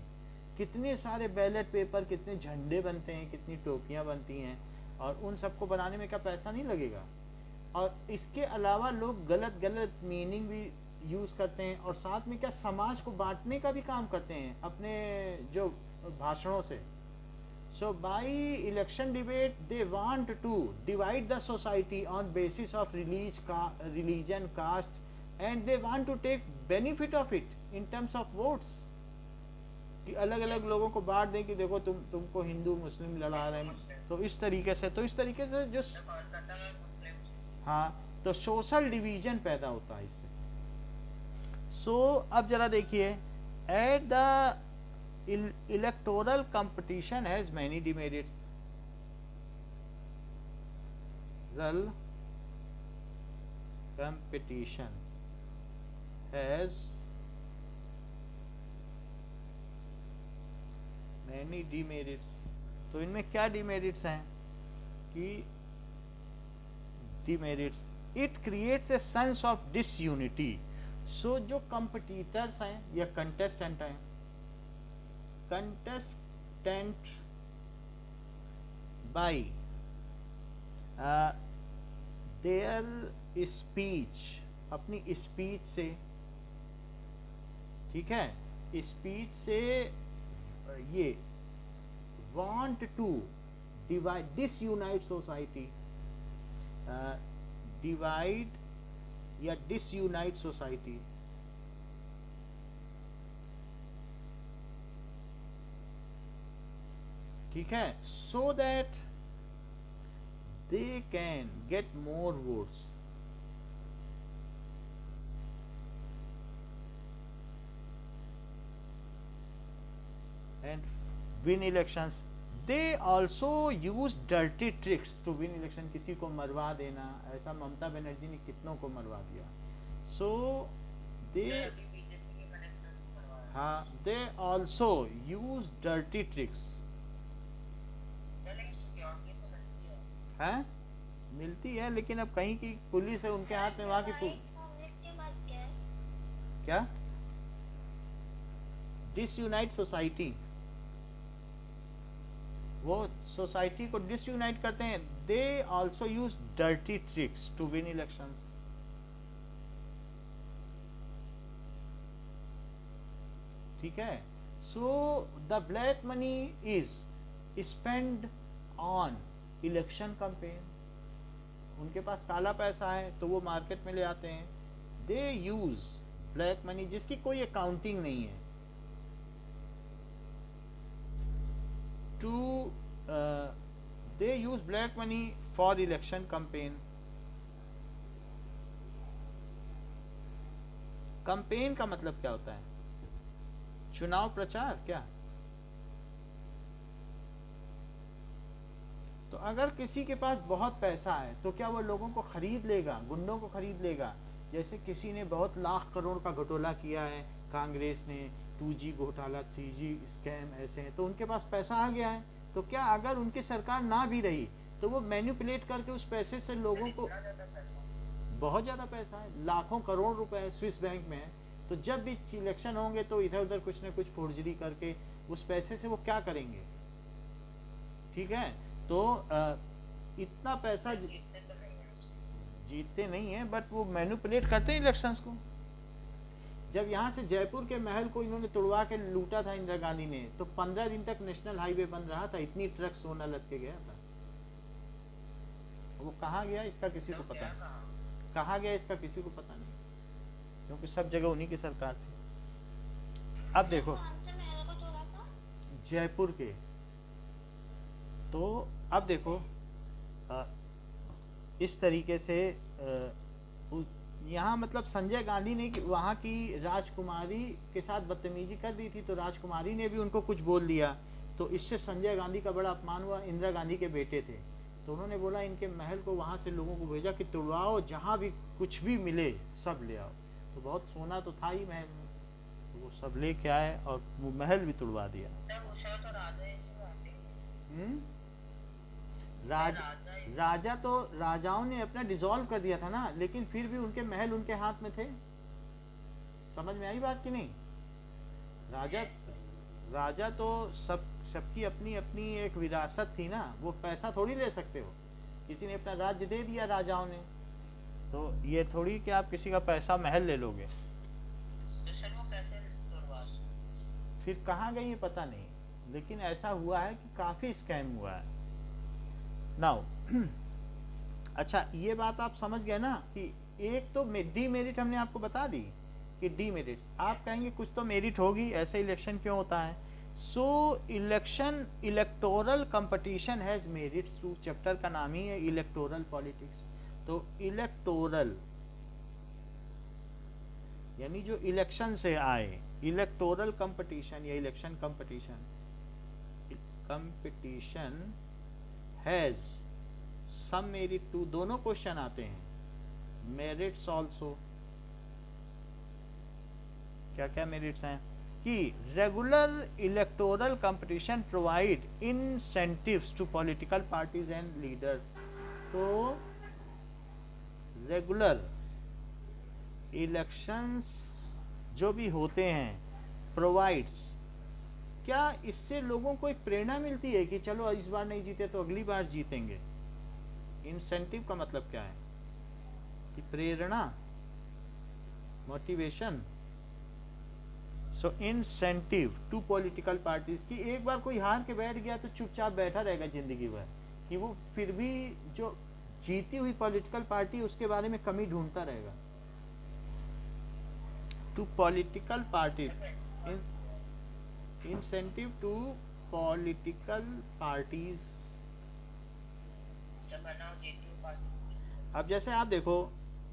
कितने सारे बैलेट पेपर, कितने झंडे बनते हैं, कितनी टोपियां बनती हैं, और उन सबको बनाने में क्या पैसा नहीं लगेगा? और इसके अलावा लोग गलत गलत मीनिंग भी यूज करते हैं, और साथ में क्या समाज को बांटने का भी काम करते हैं अपने जो भाषणों से। So by election debate they want to divide the society on basis of religion, caste, and they want to take benefit of it in terms of votes, कि अलग अलग लोगों को बांट दें कि देखो तुमको हिंदू मुस्लिम लड़ा रहे हैं, तो इस तरीके से जो हाँ, तो सोशल डिवीजन पैदा होता है इससे। सो अब जरा देखिए, at the electoral competition has many demerits. Competition has many demerits. तो इनमें क्या डिमेरिट्स हैं कि demerits, it creates a sense of disunity. So जो कंपटीटर्स हैं या कंटेस्टेंट हैं, बाय देयर स्पीच, अपनी स्पीच से, ठीक है, स्पीच से ये want to divide, disunite society, divide या disunite society, ठीक है, so that they can get more votes. And win elections. They also use dirty tricks to win election. किसी को मरवा देना, ऐसा ममता बनर्जी ने कितनों को मरवा दिया. So they, अभी बीजेपी के कनेक्शन करवाया हाँ, they also use dirty tricks. लेकिन सिक्योरिटी तो लगती है हैं, मिलती है, लेकिन अब कहीं की पुलिस है उनके हाथ में, वहाँ की क्या, डिसयूनाइट सोसाइटी, वो सोसाइटी को डिसयूनाइट करते हैं. They also use dirty tricks to win elections. ठीक है. So the black money is spend on election campaign. उनके पास काला पैसा है तो वो मार्केट में ले आते हैं. दे यूज ब्लैक मनी जिसकी कोई अकाउंटिंग नहीं है, to they use black money for election campaign. campaign का मतलब क्या होता है, चुनाव प्रचार क्या. तो अगर किसी के पास बहुत पैसा है तो क्या वो लोगों को खरीद लेगा, गुंडों को खरीद लेगा. जैसे किसी ने बहुत लाख करोड़ का घोटाला किया है, कांग्रेस ने 2G घोटाला, 3G स्कैम ऐसे हैं, तो उनके पास पैसा आ गया है. तो क्या अगर उनकी सरकार ना भी रही तो वो मैनिपुलेट करके उस पैसे से लोगों को, बहुत ज़्यादा पैसा है, लाखों करोड़ रुपए स्विस बैंक में है. तो जब भी इलेक्शन होंगे तो इधर उधर कुछ ना कुछ फोर्जरी करके उस पैसे से वो क्या करेंगे. ठीक है. तो इतना पैसा जीतते नहीं है, बट वो मैनिपुलेट करते हैं इलेक्शंस को. जब यहाँ से जयपुर के महल को इन्होंने तोड़वा के लूटा था इंदिरा गांधी ने, तो 15 दिन तक नेशनल हाईवे बंद रहा था, इतनी ट्रक सोना लद के गया था. वो कहाँ गया इसका किसी को पता नहीं, कहाँ गया इसका किसी को पता नहीं, क्योंकि सब जगह उन्हीं की सरकार थी. अब देखो जयपुर के, तो अब देखो इस तरीके से यहाँ मतलब संजय गांधी ने वहाँ की राजकुमारी के साथ बदतमीजी कर दी थी, तो राजकुमारी ने भी उनको कुछ बोल दिया, तो इससे संजय गांधी का बड़ा अपमान हुआ. इंदिरा गांधी के बेटे थे, तो उन्होंने बोला इनके महल को वहाँ से लोगों को भेजा कि तोड़वाओ, जहाँ भी कुछ भी मिले सब ले आओ. तो बहुत सोना तो था ही महल में, तो वो सब ले के आए और वो महल भी तोड़वा दिया. राजा तो राजाओं ने अपना डिसॉल्व कर दिया था ना, लेकिन फिर भी उनके महल उनके हाथ में थे. समझ में आई बात कि नहीं. राजा तो सबकी अपनी अपनी एक विरासत थी ना, वो पैसा थोड़ी ले सकते हो. किसी ने अपना राज्य दे दिया राजाओं ने, तो ये थोड़ी कि आप किसी का पैसा महल ले लोगे. फिर कहाँ गई ये पता नहीं, लेकिन ऐसा हुआ है कि काफी स्कैम हुआ है. नाउ अच्छा, ये बात आप समझ गए ना कि एक तो डीमेरिट हमने आपको बता दी कि डीमेरिट्स. आप कहेंगे कुछ तो मेरिट होगी, ऐसे इलेक्शन क्यों होता है. So election, electoral competition has merits too. Chapter का नाम ही है इलेक्टोरल पॉलिटिक्स. तो इलेक्टोरल यानी जो इलेक्शन से आए, इलेक्टोरल कंपटीशन या election competition, competition has some merit too. दोनों क्वेश्चन आते हैं, मेरिट्स ऑल्सो. क्या क्या मेरिट्स हैं कि regular electoral competition provide incentives to political parties and leaders. तो रेगुलर इलेक्शंस जो भी होते हैं प्रोवाइड्स, क्या इससे लोगों को एक प्रेरणा मिलती है कि चलो इस बार नहीं जीते तो अगली बार जीतेंगे. इंसेंटिव का मतलब क्या है, कि प्रेरणा, motivation. So incentive to political parties की एक बार कोई हार के बैठ गया तो चुपचाप बैठा रहेगा जिंदगी भर, कि वो फिर भी जो जीती हुई पॉलिटिकल पार्टी उसके बारे में कमी ढूंढता रहेगा। To political party, incentive to political parties. जब बनाओ जीती पार्टी। अब जैसे आप देखो,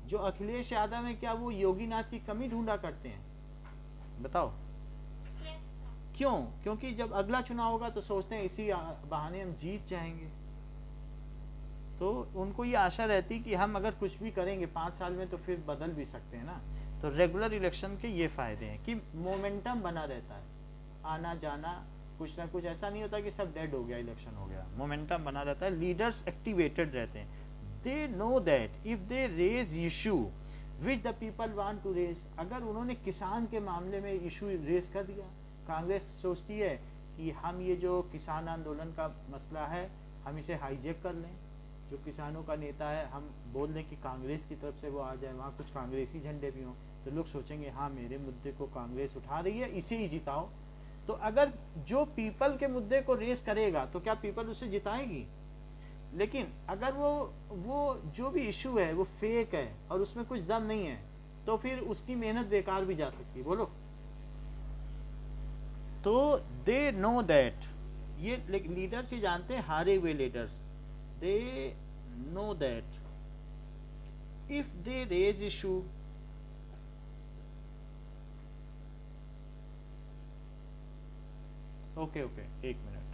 जो अखिलेश यादव है क्या वो योगीनाथ की कमी ढूंढा करते हैं? बताओ Yes, sir. क्यों? क्योंकि जब अगला चुनाव होगा तो सोचते हैं इसी बहाने हम जीत जाएंगे, तो उनको ये आशा रहती कि हम अगर कुछ भी करेंगे 5 साल में तो फिर बदल भी सकते हैं ना। तो रेगुलर इलेक्शन के ये फायदे हैं कि मोमेंटम बना रहता है, आना जाना, कुछ ना कुछ ऐसा नहीं होता कि सब डेड हो गया, इलेक्शन हो गया, मोमेंटम बना रहता है, लीडर्स एक्टिवेटेड रहते हैं। They know that if they raise issue which the people want to raise, अगर उन्होंने किसान के मामले में इशू रेज कर दिया, कांग्रेस सोचती है कि हम ये जो किसान आंदोलन का मसला है हम इसे हाईजेक कर लें, जो किसानों का नेता है हम बोल दें कि कांग्रेस की तरफ से वो आ जाए, वहाँ कुछ कांग्रेसी झंडे भी हों, तो लोग सोचेंगे हाँ मेरे मुद्दे को कांग्रेस उठा रही है, इसे ही जिताओ। तो अगर जो पीपल के मुद्दे को रेस करेगा तो क्या पीपल उसे जिताएगी? लेकिन अगर वो जो भी इशू है वो फेक है और उसमें कुछ दम नहीं है तो फिर उसकी मेहनत बेकार भी जा सकती है। बोलो। तो दे नो दैट, ये लीडर्स ये जानते हैं, हारे हुए leaders, they know that if they raise issue, okay एक मिनट।